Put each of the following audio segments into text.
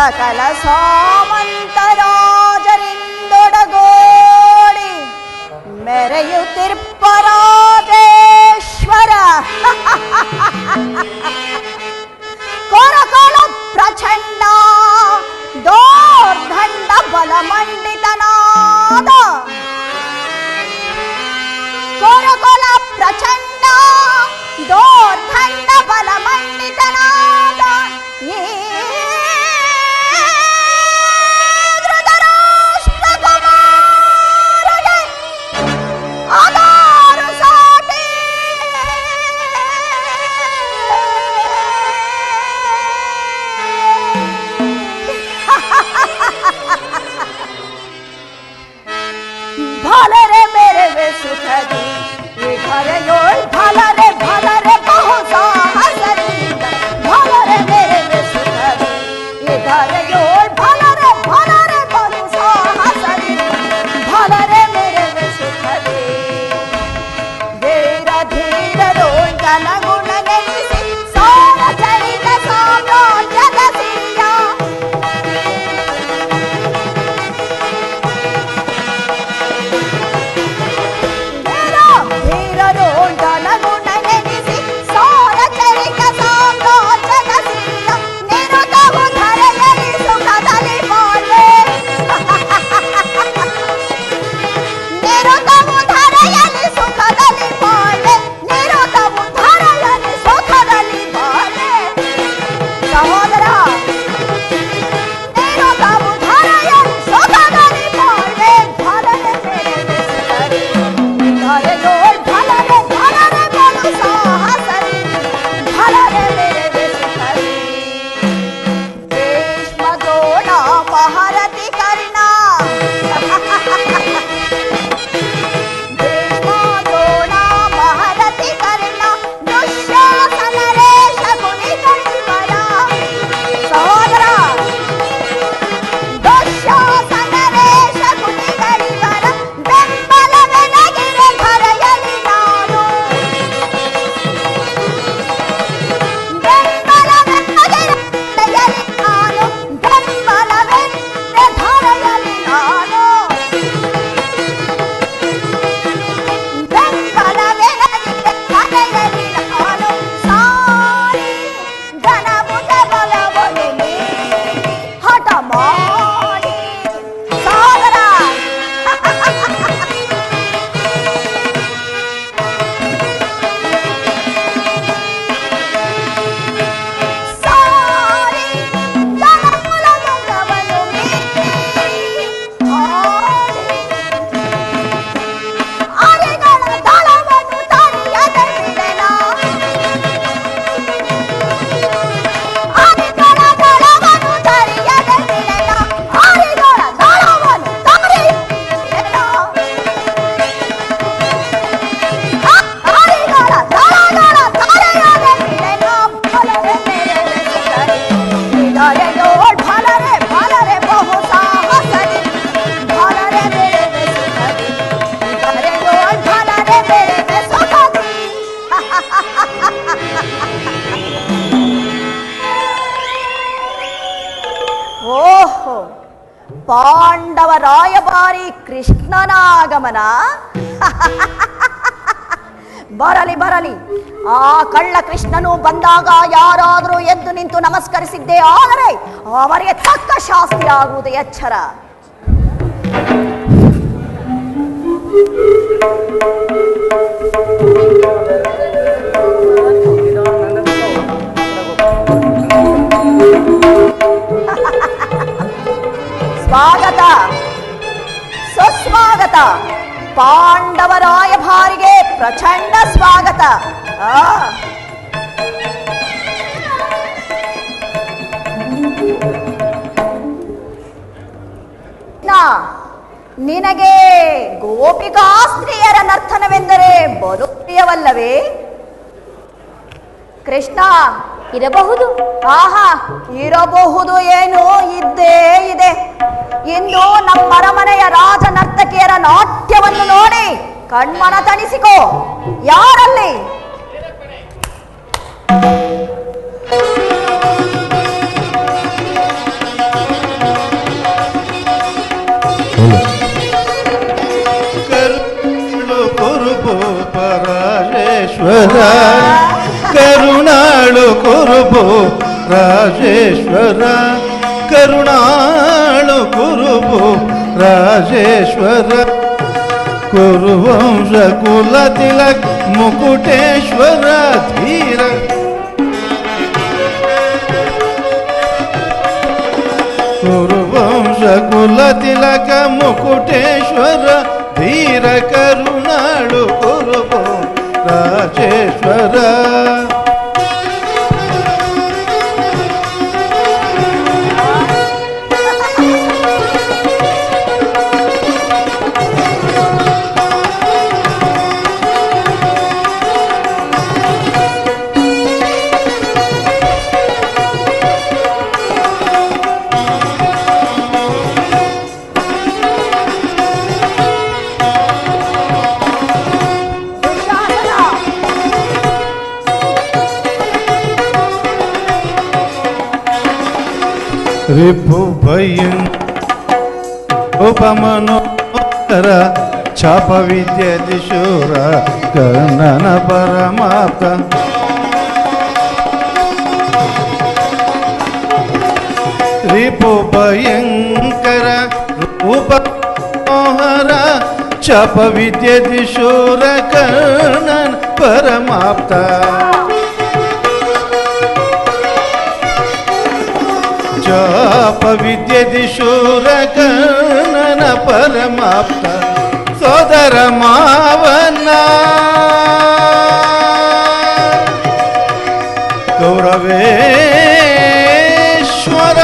ಸಕಲ ಸಾಮಂತರಾಜರಿಂದೊಡಗೋಡಿ ಮೆರೆಯುತ್ತಿರ್ಪ ರಾಜೇಶ್ವರ ಕೊರಕೊಳ ಪ್ರಚಂಡ ದೋರ್ದಂಡ ಬಲಮಂಡಿತನಾದ ಕೊರಕೊಳ ಪ್ರಚಂಡ ದೋರ್ದಂಡ ಬಲಮಂಡಿತನಾದ भलरे मेरे वे सुखदी घरे योल भलरे भलरे बहु साहसरिंद भलरे मेरे वे सुखदी घरे योल भलरे भलरे बहु साहसरिंद भलरे मेरे वे सुखदी धीर धीर रोंदन गुण नेनिसि सार चरित साम्राज्यದ ಸಿರಿಯ ಪಾಂಡವ ರಾಯಭಾರಿ ಕೃಷ್ಣನಾಗಮನ ಬರಲಿ ಬರಲಿ. ಆ ಕಳ್ಳ ಕೃಷ್ಣನು ಬಂದಾಗ ಯಾರಾದರೂ ಎದ್ದು ನಿಂತು ನಮಸ್ಕರಿಸಿದ್ದೇ ಆದರೆ ಅವರಿಗೆ ತಕ್ಕ ಶಾಸ್ತಿ ಆಗುವುದು ಎಚ್ಚರ. ಸ್ವಾಗತ ಸುಸ್ವಾಗತ. ಪಾಂಡವ ರಾಯಭಾರಿಗೆ ಪ್ರಚಂಡ ಸ್ವಾಗತ. ನಿನಗೆ ಗೋಪಿಕಾಸ್ತ್ರೀಯರ ನರ್ತನವೆಂದರೆ ಬಲು ಪ್ರಿಯವಲ್ಲವೇ? ಕೃಷ್ಣ ಇರಬಹುದು. ಆಹಾ, ಇರಬಹುದು ಏನು, ಇದ್ದೇ ಇದೆ. ಇಂದು ನಮ್ಮ ಅರಮನೆಯ ರಾಜ ನರ್ತಕಿಯರ ನಾಟ್ಯವನ್ನು ನೋಡಿ ಕಣ್ಮನ ತಣಿಸಿಕೋ. ಯಾರಲ್ಲಿ? ರಾಜೇಶ್ವರ ಕರುಣಾಳು ಕುರುಭು ರಾಜೇಶ್ವರ ಕುರುವಂಶ ಕುಲ ತಿಲಕ್ ಮುಕುಟೇಶ್ವರ ಧೀರ ಕುರುವಂಶ ಕುಲ ತಿಲಕ ಮುಕುಟೇಶ್ವರ ಧೀರ ಕರುಣಾಳು ಕುರುಭು ರಾಜೇಶ್ವರ ರಿಪು ಭಯಂ ಉಪಮನೋಹರ ಛಾಪ ವಿದ್ಯದಿ ಶೂರ ಕರ್ಣನ ಪರಮಾಪ್ತ ರಿಪು ಭಯಂಕರ ಉಪಮನೋಹರ ಛಾಪ ವಿದ್ಯದಿ ಶೂರ ಕರ್ಣನ ಪರಮಾಪ್ತ ಚಾಪ ವಿದ್ಯದಿ ಶೂರ ಕರ್ಣನ ಪರಮಾಪ್ತ ಸೋದರ ಮಾವನ ಗೌರವೇಶ್ವರ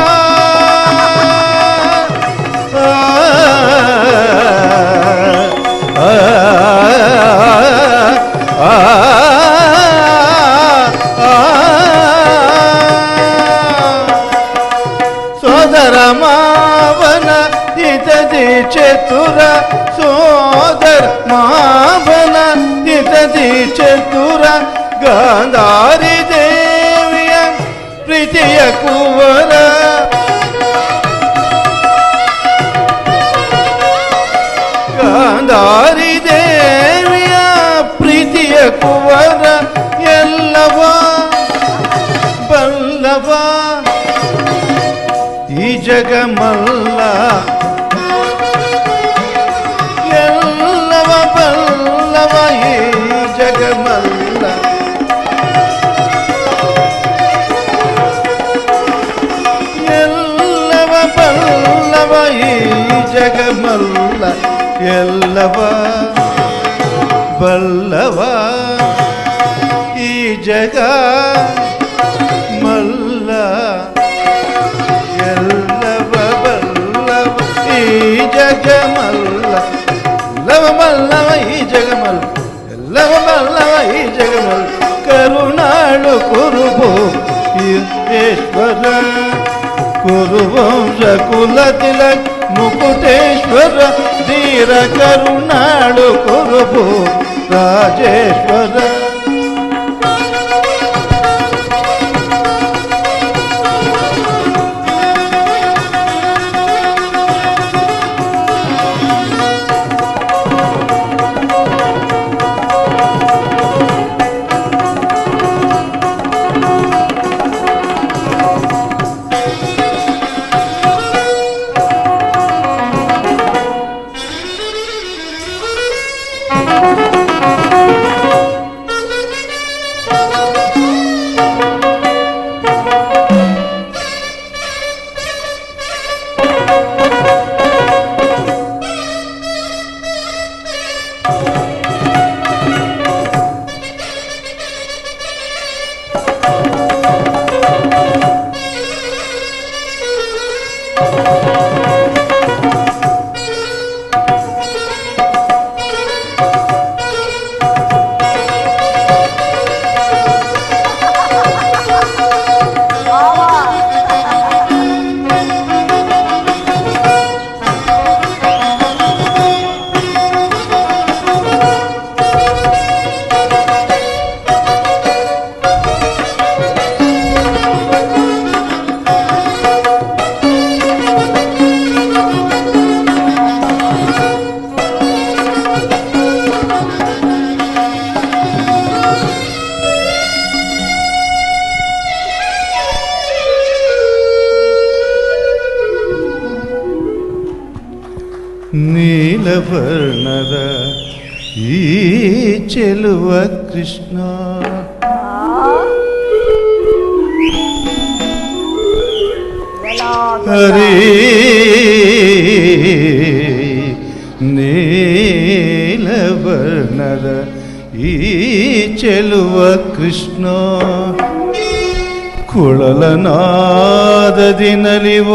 ಮಾವನ ಇತದಿ ಚತುರ ಸೋದರ ಮಾವನ ಇತದಿ ಚತುರ ಗಾಂಧಾರಿ ದೇವಿಯ ಪ್ರೀತಿಯ ಕುವರ ಗಾಂಧಾರಿ ದೇವಿಯ ಪ್ರೀತಿಯ ಕುವರ ಎಲ್ಲವ ಬಲ್ಲವ ಈ ಜಗಮಲ್ಲ ಎಲ್ಲವ ಬಲ್ಲವ ಈ ಜಗಮಲ್ಲ ಎಲ್ಲವ ಬಲ್ಲವ ಈ ಜಗಮಲ್ಲ ಎಲ್ಲವ ಬಲ್ಲವ ಈ ಜಗ ಮಲ್ಲ ಎಲ್ಲವ ಬಲ್ಲವ ಈ ಜಗಮಲ್ಲ ಲವ ಬಲ್ಲವ ಈ ಜಗಮಲ್ಲ ಎಲ್ಲವ ಬಲ್ಲವ ಈ ಜಗಮಲ್ಲ ಕರುಣಾಳು ಕುರುಭು ಈಶ್ವರ ಕುರುವಂಶ ಕುಲ ತಿಲಕ್ ಮುಕುಟೇಶ್ವರ ಧೀರ ಕರುಣಾಳು ಕುರುಭು ರಾಜೇಶ್ವರ ನೀಲವರ್ಣದ ಈ ಚೆಲುವ ಕೃಷ್ಣ ಹರಿ ನೀಲವರ್ಣದ ಈ ಚೆಲುವ ಕೃಷ್ಣ ಕುಳಲನಾದದಿ ನಲಿವ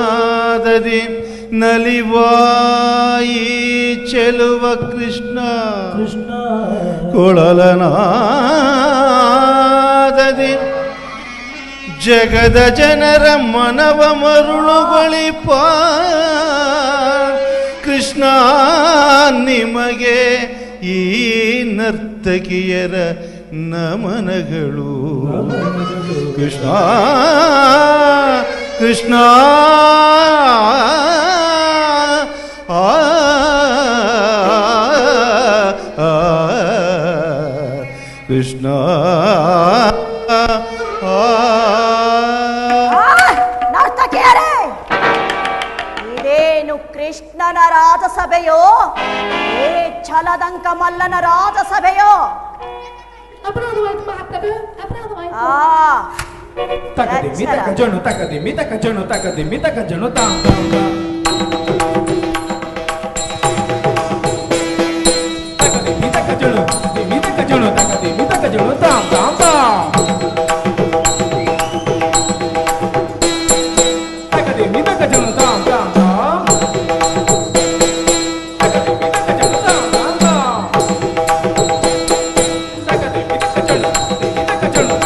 ಕೊಳಲನಾದದಿ ನಲಿವಾಯಿ ಚೆಲುವ ಕೃಷ್ಣ ಕೊಳಲನಾದದಿ ಜಗದ ಜನರ ಮನವ ಮರುಳುಗೊಳಿಪ ಕೃಷ್ಣ ನಿಮಗೆ ಈ ನರ್ತಕಿಯರ ನಮನಗಳು ಕೃಷ್ಣ ಕೃಷ್ಣ ಕೃಷ್ಣ ನರ್ತಕಿಯರೇ, ಇದೇನು ಕೃಷ್ಣನ ರಾಜಸಭೆಯೋ ಏ ಛಲದಂಕ ಮಲ್ಲನ ರಾಜಸಭೆಯೋ? ಅಪರಾಧವಾಯ್ತು ಮಹಾತ್ಮೆ, ಅಪರಾಧವಾಯ್ತು. ತಕದಿ ಮಿತ ಕಜನು ತಕದಿ ಮಿತ ಕಜನು ತಕದಿ ಮಿತ ಕಜನು ತಾಂ ತಾಂ ತಾಂ ತಕದಿ ಮಿತ ಕಜನು ತಕದಿ ಮಿತ ಕಜನು ತಾಂ ತಾಂ ತಾಂ ತಕದಿ ಮಿತ ಕಜನು ತಾಂ ತಾಂ ತಾಂ ತಕದಿ ಮಿತ ಕಜನು ತಾಂ ತಾಂ ತಾಂ ತಕದಿ ಮಿತ ಕಜನು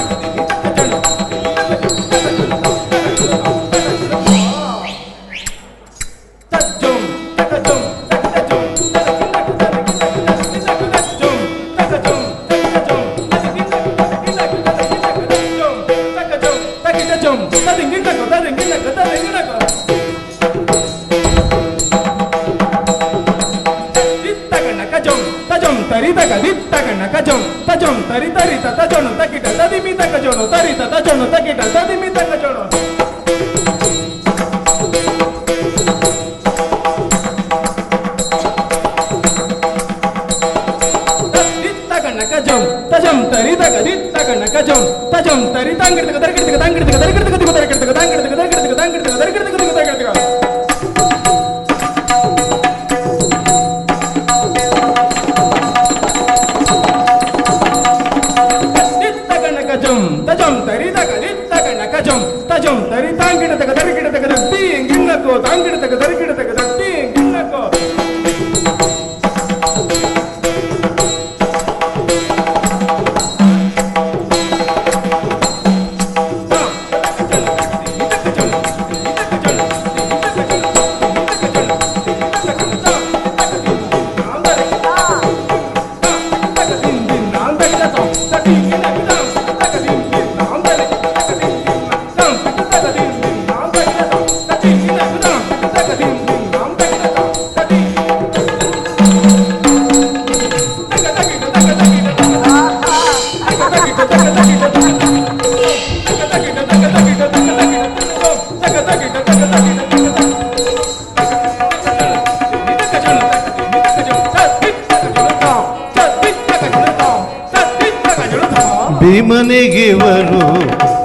ಭೀಮನಿಗಿವರು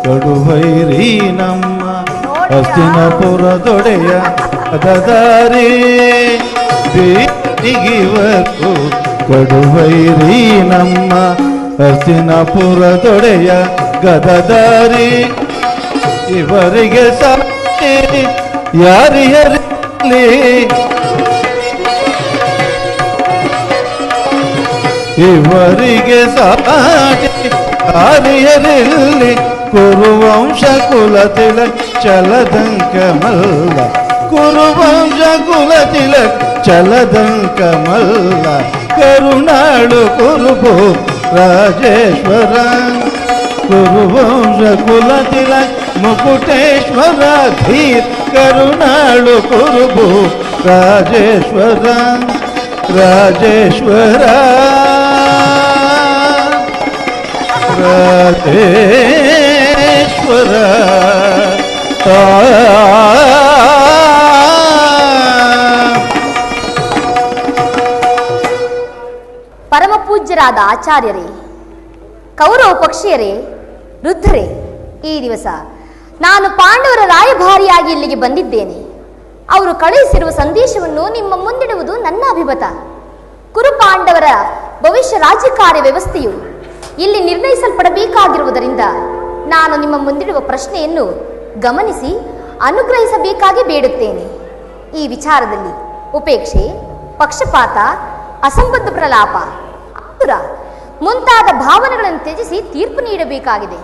ಕಡುವೈರಿ ನಮ್ಮ ಹಸ್ತಿನಪುರದೊಡೆಯ ಗದಾರಿ ಭೀಮನಿಗಿವರು ಕಡುವೈರಿ ನಮ್ಮ ಹಸ್ತಿನಪುರದೊಡೆಯ ಗದಾರಿ ಇವರಿಗೆ ಸಾಕ್ಷಿ ಯಾರಿಯರಲ್ಲಿ ಇವರಿಗೆ ಸಾಕ್ಷಿ ಯಾರಿಯರಲ್ಲಿ ಕುರುವಂಶ ಕುಲತಿಲಕ್ ಚಲದಂಕ ಮಲ್ಲ ಕುರುವಂಶ ಕುಲತಿಲಕ್ ಚಲದಂಕ ಮಲ್ಲ ಕರುಣಾಳು ಕುರುಭು ರಾಜೇಶ್ವರ ಕುರುವಂಶ ಕುಲತಿಲಕ್ ಮುಕುಟೇಶ್ವರ ಧೀರ್ ಕರುಣಾಳು ಕುರುಭು ರಾಜೇಶ್ವರ ರಾಜೇಶ್ವರ ರಾಜೇಶ್ವರ ಪರಮ ಪೂಜ್ಯರಾದ ಆಚಾರ್ಯರೇ, ಕೌರವ ಪಕ್ಷೀಯರೇ, ವೃದ್ಧರೇ, ಈ ದಿವಸ ನಾನು ಪಾಂಡವರ ರಾಯಭಾರಿಯಾಗಿ ಇಲ್ಲಿಗೆ ಬಂದಿದ್ದೇನೆ. ಅವರು ಕಳುಹಿಸಿರುವ ಸಂದೇಶವನ್ನು ನಿಮ್ಮ ಮುಂದಿಡುವುದು ನನ್ನ ಅಭಿಮತ. ಕುರು ಪಾಂಡವರ ಭವಿಷ್ಯ ರಾಜ್ಯ ಕಾರ್ಯ ವ್ಯವಸ್ಥೆಯು ಇಲ್ಲಿ ನಿರ್ಣಯಿಸಲ್ಪಡಬೇಕಾಗಿರುವುದರಿಂದ ನಾನು ನಿಮ್ಮ ಮುಂದಿಡುವ ಪ್ರಶ್ನೆಯನ್ನು ಗಮನಿಸಿ ಅನುಗ್ರಹಿಸಬೇಕಾಗಿ ಬೇಡುತ್ತೇನೆ. ಈ ವಿಚಾರದಲ್ಲಿ ಉಪೇಕ್ಷೆ, ಪಕ್ಷಪಾತ, ಅಸಂಬದ್ಧ ಪ್ರಲಾಪ, ಆತುರ ಮುಂತಾದ ಭಾವನೆಗಳನ್ನು ತ್ಯಜಿಸಿ ತೀರ್ಪು ನೀಡಬೇಕಾಗಿದೆ.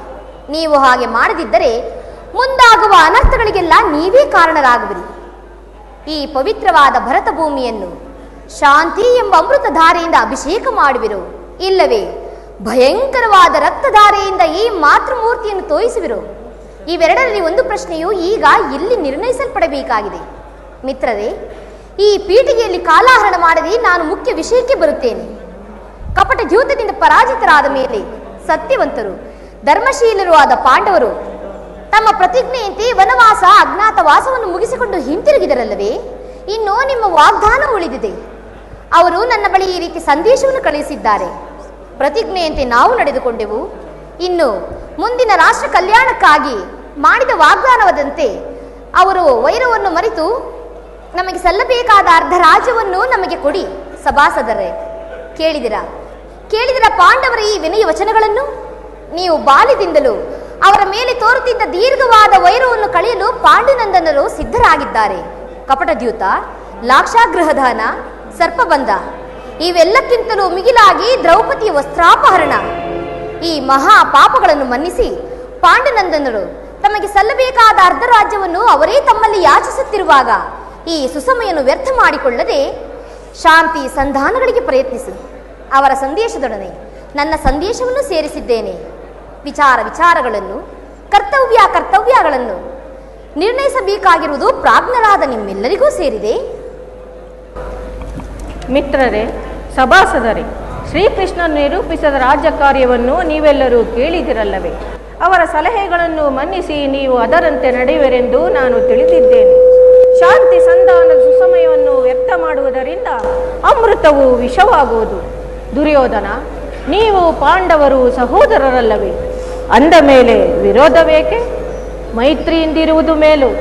ನೀವು ಹಾಗೆ ಮಾಡದಿದ್ದರೆ ಮುಂದಾಗುವ ಅನರ್ಥಗಳಿಗೆಲ್ಲ ನೀವೇ ಕಾರಣರಾಗುವಿರಿ. ಈ ಪವಿತ್ರವಾದ ಭರತ ಭೂಮಿಯನ್ನು ಶಾಂತಿ ಎಂಬ ಅಮೃತಧಾರೆಯಿಂದ ಅಭಿಷೇಕ ಮಾಡುವಿರೋ, ಇಲ್ಲವೇ ಭಯಂಕರವಾದ ರಕ್ತಧಾರೆಯಿಂದ ಈ ಮಾತೃಮೂರ್ತಿಯನ್ನು ತೋರಿಸುವಿರೋ? ಇವೆರಡರಲ್ಲಿ ಒಂದು ಪ್ರಶ್ನೆಯು ಈಗ ಇಲ್ಲಿ ನಿರ್ಣಯಿಸಲ್ಪಡಬೇಕಾಗಿದೆ. ಮಿತ್ರರೇ, ಈ ಪೀಠಿಗೆಯಲ್ಲಿ ಕಾಲಹರಣ ಮಾಡದೆ ನಾನು ಮುಖ್ಯ ವಿಷಯಕ್ಕೆ ಬರುತ್ತೇನೆ. ಕಪಟ ದ್ಯೂತದಿಂದ ಪರಾಜಿತರಾದ ಮೇಲೆ ಸತ್ಯವಂತರು, ಧರ್ಮಶೀಲರು ಆದ ಪಾಂಡವರು ತಮ್ಮ ಪ್ರತಿಜ್ಞೆಯಂತೆ ವನವಾಸ, ಅಜ್ಞಾತವಾಸವನ್ನು ಮುಗಿಸಿಕೊಂಡು ಹಿಂತಿರುಗಿದರಲ್ಲವೇ? ಇನ್ನು ನಿಮ್ಮ ವಾಗ್ದಾನ ಉಳಿದಿದೆ. ಅವರು ನನ್ನ ಬಳಿ ಈ ರೀತಿ ಸಂದೇಶವನ್ನು ಕಳುಹಿಸಿದ್ದಾರೆ. ಪ್ರತಿಜ್ಞೆಯಂತೆ ನಾವು ನಡೆದುಕೊಂಡೆವು. ಇನ್ನು ಮುಂದಿನ ರಾಷ್ಟ್ರ ಕಲ್ಯಾಣಕ್ಕಾಗಿ ಮಾಡಿದ ವಾಗ್ದಾನವಾದಂತೆ ಅವರು ವೈರವನ್ನು ಮರೆತು ನಮಗೆ ಸಲ್ಲಬೇಕಾದ ಅರ್ಧ ರಾಜ್ಯವನ್ನು ನಮಗೆ ಕೊಡಿ. ಸಭಾಸದರೇ, ಕೇಳಿದಿರ ಪಾಂಡವರ ಈ ವಿನಯ ವಚನಗಳನ್ನು? ನೀವು ಬಾಲ್ಯದಿಂದಲೂ ಅವರ ಮೇಲೆ ತೋರುತ್ತಿದ್ದ ದೀರ್ಘವಾದ ವೈರವನ್ನು ಕಳೆಯಲು ಪಾಂಡುನಂದನರು ಸಿದ್ಧರಾಗಿದ್ದಾರೆ. ಕಪಟದ್ಯೂತ, ಲಾಕ್ಷಾಗೃಹದಾನ, ಸರ್ಪಬಂಧ ಇವೆಲ್ಲಕ್ಕಿಂತಲೂ ಮಿಗಿಲಾಗಿ ದ್ರೌಪದಿಯ ವಸ್ತ್ರಾಪಹರಣ, ಈ ಮಹಾ ಪಾಪಗಳನ್ನು ಮನ್ನಿಸಿ ಪಾಂಡುನಂದನರು ತಮಗೆ ಸಲ್ಲಬೇಕಾದ ಅರ್ಧ ರಾಜ್ಯವನ್ನು ಅವರೇ ತಮ್ಮಲ್ಲಿ ಯಾಚಿಸುತ್ತಿರುವಾಗ ಈ ಸುಸಮಯನ್ನು ವ್ಯರ್ಥ ಮಾಡಿಕೊಳ್ಳದೆ ಶಾಂತಿ ಸಂಧಾನಗಳಿಗೆ ಪ್ರಯತ್ನಿಸಿ. ಅವರ ಸಂದೇಶದೊಡನೆ ನನ್ನ ಸಂದೇಶವನ್ನು ಸೇರಿಸಿದ್ದೇನೆ. ವಿಚಾರಗಳನ್ನು, ಕರ್ತವ್ಯಗಳನ್ನು ನಿರ್ಣಯಿಸಬೇಕಾಗಿರುವುದು ಪ್ರಾಜ್ಞರಾದ ನಿಮ್ಮೆಲ್ಲರಿಗೂ ಸೇರಿದೆ. ಮಿತ್ರರೇ, ಸಭಾಸದರೇ, ಶ್ರೀಕೃಷ್ಣನು ನಿರೂಪಿಸಿದ ರಾಜ್ಯ ಕಾರ್ಯವನ್ನು ನೀವೆಲ್ಲರೂ ಕೇಳಿದಿರಲ್ಲವೇ? ಅವರ ಸಲಹೆಗಳನ್ನು ಮನ್ನಿಸಿ ನೀವು ಅದರಂತೆ ನಡೆಯುವಿರೆಂದು ನಾನು ತಿಳಿದಿದ್ದೇನೆ. ಶಾಂತಿ ಸಂಧಾನದ ಸುಸಮಯವನ್ನು ವ್ಯರ್ಥ ಮಾಡುವುದರಿಂದ ಅಮೃತವು ವಿಷವಾಗುವುದು. ದುರ್ಯೋಧನ, ನೀವು ಪಾಂಡವರು ಸಹೋದರರಲ್ಲವೇ? ಅಂದ ಮೇಲೆ ವಿರೋಧವೇಕೆ? ಮೈತ್ರಿಯಿಂದಿರುವುದು ಮೇಲು.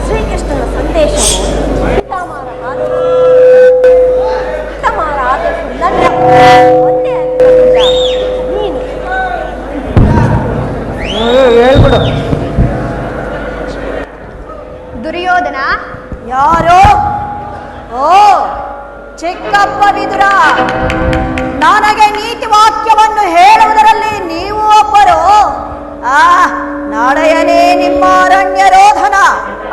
ಶ್ರೀಕೃಷ್ಣನ ಸಂದೇಶವು ದುರ್ಯೋಧನ, ಯಾರೋ? ಓ ಚಿಕ್ಕಪ್ಪ ವಿದುರ, ನನಗೆ ನೀತಿ ವಾಕ್ಯವನ್ನು ಹೇಳುವುದರಲ್ಲಿ ನೀವು ಒಬ್ಬರು. ನಡೆಯಲೇ ನಿಮ್ಮ ಅರಣ್ಯರೋಧನ.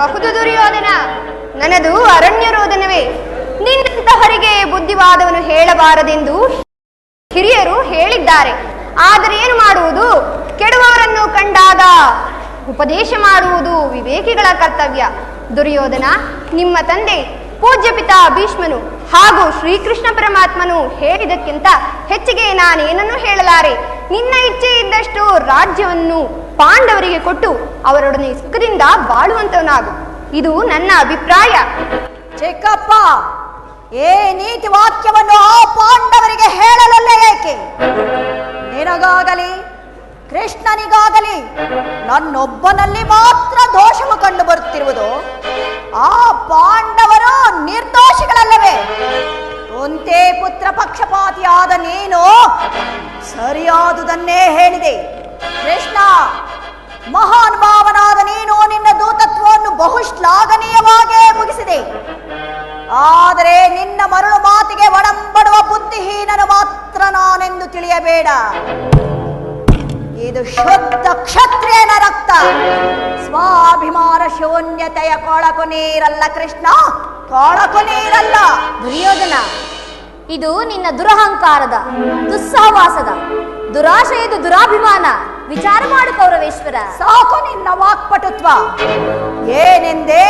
ಹೌದು ದುರ್ಯೋಧನ, ನನ್ನದು ಅರಣ್ಯರೋಧನವೇ. ನಿನ್ನಂತಹರಿಗೆ ಬುದ್ಧಿವಾದವನ್ನು ಹೇಳಬಾರದೆಂದು ಹಿರಿಯರು ಹೇಳಿದ್ದಾರೆ. ಆದರೆ ಏನು ಮಾಡುವುದು? ಕೆಡುವವರನ್ನು ಕಂಡಾಗ ಉಪದೇಶ ಮಾಡುವುದು ವಿವೇಕಿಗಳ ಕರ್ತವ್ಯ. ದುರ್ಯೋಧನ, ನಿಮ್ಮ ತಂದೆ ಪೂಜ್ಯ ಪಿತಾ ಭೀಷ್ಮನು ಹಾಗೂ ಶ್ರೀಕೃಷ್ಣ ಪರಮಾತ್ಮನು ಹೇಳಿದಕ್ಕಿಂತ ಹೆಚ್ಚಿಗೆ ನಾನೇನನ್ನು ಹೇಳಲಾರೆ. ನಿನ್ನ ಇಚ್ಛೆ ಇದ್ದಷ್ಟು ರಾಜ್ಯವನ್ನು ಪಾಂಡವರಿಗೆ ಕೊಟ್ಟು ಅವರೊಡನೆ ಸುಖದಿಂದ ಬಾಳುವಂತವನಾಗು. ಇದು ನನ್ನ ಅಭಿಪ್ರಾಯ. ಚಿಕ್ಕಪ್ಪ, ಏ ನೀತಿ ವಾಕ್ಯವನ್ನು ಆ ಪಾಂಡವರಿಗೆ ಹೇಳಲಲ್ಲ ಏಕೆ? ನಿನಗಾಗಲಿ ಕೃಷ್ಣನಿಗಾಗಲಿ ನನ್ನೊಬ್ಬನಲ್ಲಿ ಮಾತ್ರ ದೋಷವು ಕಂಡು ಬರುತ್ತಿರುವುದು. ಆ ಪಾಂಡವರು ನಿರ್ದೋಷಿಗಳಲ್ಲವೇ? ಒಂದೇ ಪುತ್ರ ಪಕ್ಷಪಾತಿಯಾದ ನೀನು ಸರಿಯಾದುದನ್ನೇ ಹೇಳಿದೆ. ಕೃಷ್ಣ, ಮಹಾನುಭಾವನಾದ ನೀನು ನಿನ್ನ ದೂತತ್ವವನ್ನು ಬಹುಶ್ಲಾಘನೀಯವಾಗೇ ಮುಗಿಸಿದೆ. ಆದರೆ ನಿನ್ನ ಮರಳು ಮಾತಿಗೆ ಒಡಂಬಡುವ ಬುದ್ಧಿಹೀನನು ಮಾತ್ರ ನಾನೆಂದು ತಿಳಿಯಬೇಡ. ಇದು ಶುದ್ಧ ಕ್ಷತ್ರಿಯನ ರಕ್ತ. ಸ್ವಾಭಿಮಾನ ಶೂನ್ಯತೆಯ ಕೊಳಕು ನೀರಲ್ಲ ಕೃಷ್ಣ, ಕೊಳಕು ನೀರಲ್ಲ. ದುರ್ಯೋಧನ, ಇದು ನಿನ್ನ ದುರಹಂಕಾರದ, ದುಸ್ಸಹವಾಸದ, ದುರಾಶಯದ ದುರಾಭಿಮಾನ. ವಿಚಾರ ಮಾಡು ಕೌರವೇಶ್ವರ. ಸಾಕು ನಿನ್ನ ವಾಕ್ಪಟುತ್ವ. ಏನೆಂದೇ?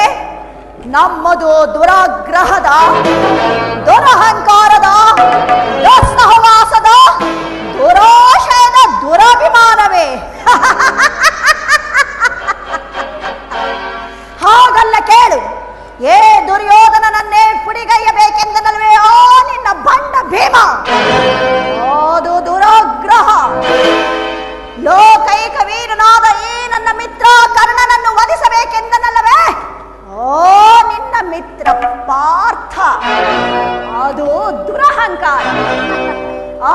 ನಮ್ಮದು ದುರಾಗ್ರಹದ, ದುರಹಂಕಾರದ, ಪಾರ್ಥ ಅದು ದುರಹಂಕಾರ.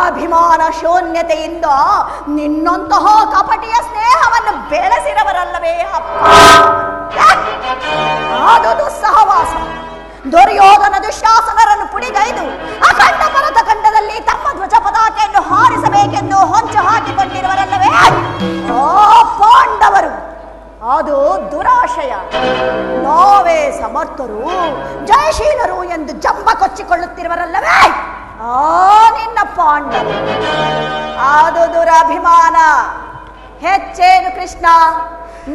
ಅಭಿಮಾನ ಶೂನ್ಯತೆಯಿಂದ ನಿನ್ನಂತಹ ಕಪಟಿಯ ಸ್ನೇಹವನ್ನು ಬೆಳೆಸಿರವರಲ್ಲವೇ ಅಪ್ಪ. ಅದು ದುಸ್ಸಹವಾಸ. ದುರ್ಯೋಧನ ದುಶ್ಯಾಸನರನ್ನು ಪುಡಿಗೈದು ಅಖಂಡ ಭರತ ಖಂಡದಲ್ಲಿ ತಮ್ಮ ಧ್ವಜ ಪತಾಕೆಯನ್ನು ಹಾರಿಸಬೇಕೆಂದು ಹೊಂಚು ಹಾಕಿಕೊಂಡಿರುವರಲ್ಲವೇ ಆ ಪಾಂಡವರು. ಅದು ದುರಾಶಯ. ನಾವೇ ಸಮರ್ಥರು ಜಯಶೀಲರು ಎಂದು ಜಂಬ ಕೊಚ್ಚಿಕೊಳ್ಳುತ್ತಿರುವರಲ್ಲವೇ ಆ ನಿನ್ನ ಪಾಂಡವ. ಅದು ದುರಭಿಮಾನ. ಹೆಚ್ಚೇನು ಕೃಷ್ಣ,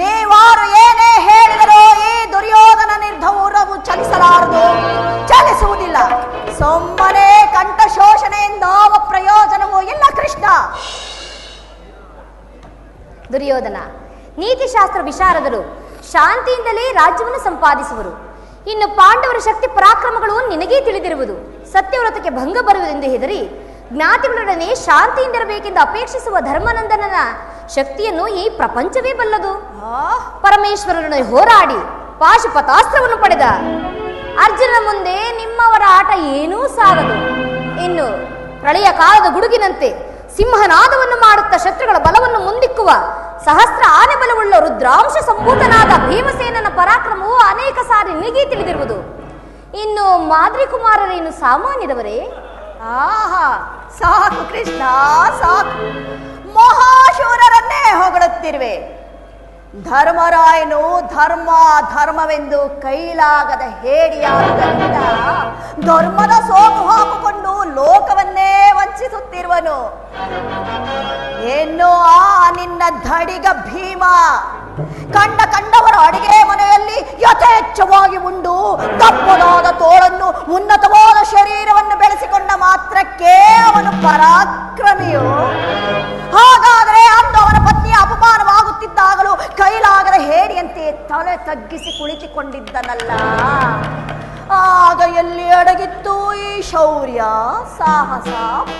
ನೀವಾರು ಏನೇ ಹೇಳಿದರೂ ಈ ದುರ್ಯೋಧನ ನಿರ್ಧಾರವು ಚಲಿಸಲಾರದು, ಚಲಿಸುವುದಿಲ್ಲ. ಸುಮ್ಮನೆ ಕಂಠ ಶೋಷಣೆಯಿಂದ ಯಾವ ಪ್ರಯೋಜನವೂ ಇಲ್ಲ ಕೃಷ್ಣ. ದುರ್ಯೋಧನ ನೀತಿಶಾಸ್ತ್ರ ವಿಶಾರದರು, ಶಾಂತಿಯಿಂದಲೇ ರಾಜ್ಯವನ್ನು ಸಂಪಾದಿಸುವರು. ಇನ್ನು ಪಾಂಡವರ ಶಕ್ತಿ ಪರಾಕ್ರಮಗಳು ನಿನಗೇ ತಿಳಿದಿರುವುದು. ಸತ್ಯವ್ರತಕ್ಕೆ ಭಂಗ ಬರುವುದೆಂದು ಹೆದರಿ ಜ್ಞಾತಿಗಳೊಡನೆ ಶಾಂತಿಯಿಂದಿರಬೇಕೆಂದು ಅಪೇಕ್ಷಿಸುವ ಧರ್ಮನಂದನನ ಶಕ್ತಿಯನ್ನು ಈ ಪ್ರಪಂಚವೇ ಬಲ್ಲದು. ಪರಮೇಶ್ವರನೊಡನೆ ಹೋರಾಡಿ ಪಾಶುಪತಾಸ್ತ್ರವನ್ನು ಪಡೆದ ಅರ್ಜುನ ಮುಂದೆ ನಿಮ್ಮವರ ಆಟ ಏನೂ ಸಾಗದು. ಇನ್ನು ಪ್ರಳಯ ಕಾಲದ ಗುಡುಗಿನಂತೆ ಸಿಂಹನಾದವನ್ನು ಮಾಡುತ್ತಾ ಶತ್ರುಗಳ ಬಲವನ್ನು ಮುಂದಿಕ್ಕುವ ಸಹಸ್ರ ಆನೆ ಬಲವುಳ್ಳ ರುದ್ರಾಂಶ ಸಂಭೂತನಾದ ಭೀಮಸೇನನ ಪರಾಕ್ರಮವು ಅನೇಕ ಸಾರಿ ನಿನಗೇ ತಿಳಿದಿರುವುದು. ಇನ್ನು ಮಾದ್ರಿ ಕುಮಾರರೇನು ಸಾಮಾನ್ಯದವರೇ? ಆಹಾ, ಸಾಕು ಕೃಷ್ಣ ಸಾಕು. ಮಹಾಶೂರರನ್ನೇ ಹೊಗಳುತ್ತಿರುವೆ. ಧರ್ಮರಾಯನು ಧರ್ಮವೆಂದು ಕೈಲಾಗದ ಹೇಡಿಯಾಗುವುದರಿಂದ ಧರ್ಮದ ಸೋಗು ಹಾಕಿಕೊಂಡು ಲೋಕವನ್ನೇ ವಂಚಿಸುತ್ತಿರುವನು. ಇನ್ನು ಆ ನಿನ್ನ ಧಡಿಗ ಭೀಮ ಕಂಡವರ ಅಡಿಗೆ ಮನೆಯಲ್ಲಿ ಯಥೇಚ್ಛವಾಗಿ ಉಂಡು ದಪ್ಪದಾದ ತೋಳನ್ನು ಉನ್ನತವಾದ ಶರೀರವನ್ನು ಬೆಳೆಸಿಕೊಂಡ ಮಾತ್ರಕ್ಕೆ ಅವನು ಪರಾಕ್ರಮಿಯು. ಹಾಗಾದರೆ ಅಂದು ಅವನ ಪತ್ನಿಯ ಅಪಮಾನವಾಗುತ್ತಿದ್ದಾಗಲೂ ಕೈಲಾಗದ ಹೇಡಿಯಂತೆ ತಲೆ ತಗ್ಗಿಸಿ ಕುಳಿತುಕೊಂಡಿದ್ದನಲ್ಲ. ಆಗ ಎಲ್ಲಿ ಅಡಗಿತ್ತು ಈ ಶೌರ್ಯ, ಸಾಹಸ,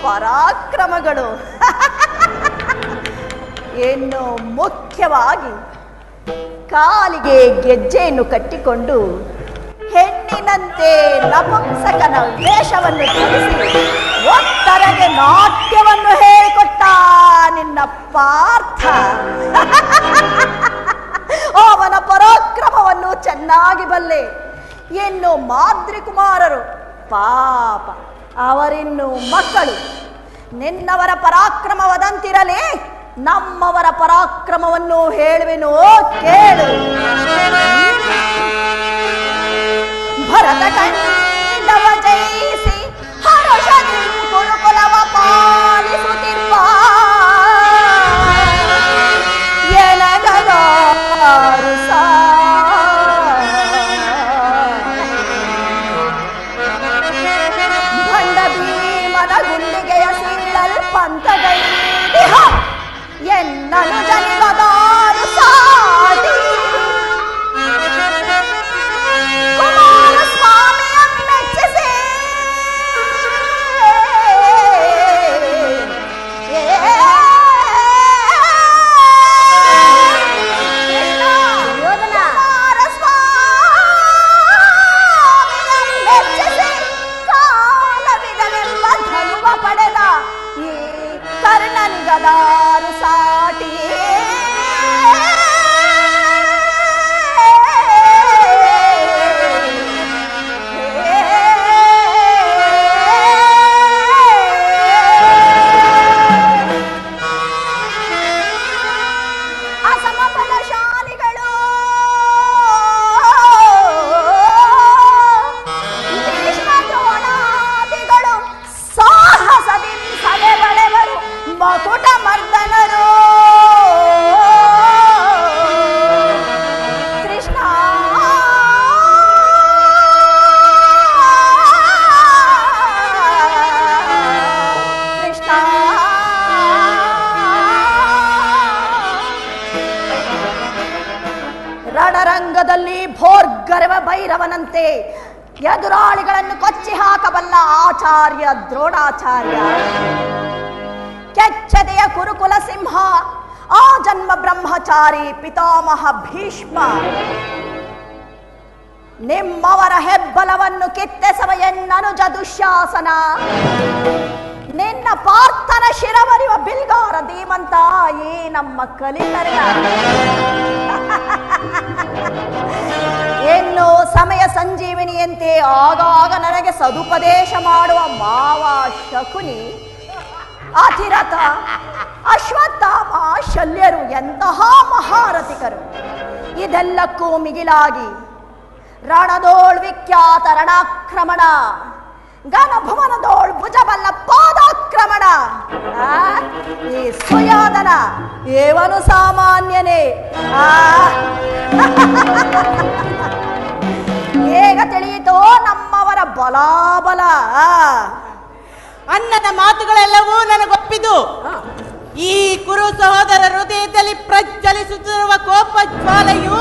ಪರಾಕ್ರಮಗಳು? ಇನ್ನು ಮುಖ್ಯವಾಗಿ ಕಾಲಿಗೆ ಗೆಜ್ಜೆಯನ್ನು ಕಟ್ಟಿಕೊಂಡು ಹೆಣ್ಣಿನಂತೆ ನಪುಂಸಕನ ವೇಷವನ್ನು ಧರಿಸಿ ಒತ್ತರೆಗೆ ನಾಟ್ಯವನ್ನು ಹೇಳಿಕೊಟ್ಟ ನಿನ್ನ ಪಾರ್ಥ. ಅವನ ಪರಾಕ್ರಮವನ್ನು ಚೆನ್ನಾಗಿ ಬಲ್ಲೆ. ಇನ್ನು ಮಾದ್ರಿ ಕುಮಾರರು ಪಾಪ, ಅವರಿನ್ನು ಮಕ್ಕಳು. ನಿನ್ನವರ ಪರಾಕ್ರಮ ವದಂತಿರಲಿ, ನಮ್ಮವರ ಪರಾಕ್ರಮವನ್ನು ಹೇಳುವೆನು ಕೇಳು. ಭರತ ಕಂಡವ ಜಯಿಸಿ ಹರುಷದಿ ಕುರುಕುಲವ ಪಾಲಿಸುತ್ತಿರುವ ಎನಗದಾರು ಭಂಡ ಭೀಮನ ಗುಂಡಿಗೆಯ ಸೀಳಲ್ ಪಂಥಗೈದಿಹ ಎನ್ನನು ಜನಿಗದಾರು ಸಾಟಿ ಕುಮಾರಸ್ವಾಮಿಯನ್ನು ಮೆಚ್ಚಿಸಿ ಕಾಲವಿದನೆಂಬ ಧನುವ ಪಡೆದ ಈ ಕರ್ಣನಿಗದಾರು ಸಾಟಿ. ಅಸಮಬಲಶಾಲಿಗಳು ಭೀಷ್ಮ ದ್ರೋಣಾದಿಗಳು ಸಾಹಸದಿ ಸದೆ ಬಳೆವರು ಮಕುಟ ಮರ್ದನರು. ಕೃಷ್ಣ ಕೃಷ್ಣ ರಣರಂಗದಲ್ಲಿ ಭೋರ್ಗರವ ಭೈರವನಂತೆ ಎದುರಾಳಿಗಳನ್ನು ಕೊಚ್ಚಿ ಹಾಕಬಲ್ಲ ಆಚಾರ್ಯ ದ್ರೋಣಾಚಾರ್ಯ, ಕೆಚ್ಚದೆಯ ಕುರುಕುಲ ಸಿಂಹ, ಆ ಜನ್ಮ ಬ್ರಹ್ಮಚಾರಿ ಪಿತಾಮಹ ಭೀಷ್ಮ, ನಿಮ್ಮವರ ಹೆಬ್ಬಲವನ್ನು ಕಿತ್ತೆಸವ ಎನ್ನನುಜ ದುಶ್ಯಾಸನ. ನಿನ್ನ ಪಾರ್ಥನ ಶಿರವರಿವ ಬಿಲ್ಗಾರ ಧೀಮಂತ ಈ ನಮ್ಮ ಕಲಿತರೆ ಇನ್ನು ಸಮಯ ಸಂಜೀವಿನಿಯಂತೆ ಆಗಾಗ ನನಗೆ ಸದುಪದೇಶ ಮಾಡುವ ಮಾವ ಶಕುನಿ, ಅತಿರಥ, ಅಶ್ವತ್ಥಾಮ, ಶಲ್ಯರು ಎಂತಹ ಮಹಾರಥಿಕರು. ಇದೆಲ್ಲಕ್ಕೂ ಮಿಗಿಲಾಗಿ ರಣದೋಳ್ ವಿಖ್ಯಾತ ರಣಾಕ್ರಮಣ, ಘನಭುವನದೋಳ್ ಭುಜಬಲ್ಲ ಪಾದಾಕ್ರಮಣ. ಈ ಸುಯೋಧನ ಇವನು ಸಾಮಾನ್ಯನೇ. ಹೇಗ ತಿಳಿಯಿತೋ ನಮ್ಮವರ ಬಲಾಬಲ. ಅನ್ನದ ಮಾತುಗಳೆಲ್ಲವೂ ನನಗೊಪ್ಪಿದು. ಈ ಕುರು ಸಹೋದರ ಹೃದಯದಲ್ಲಿ ಪ್ರಜ್ವಲಿಸುತ್ತಿರುವ ಕೋಪ ಜ್ವಾಲೆಯು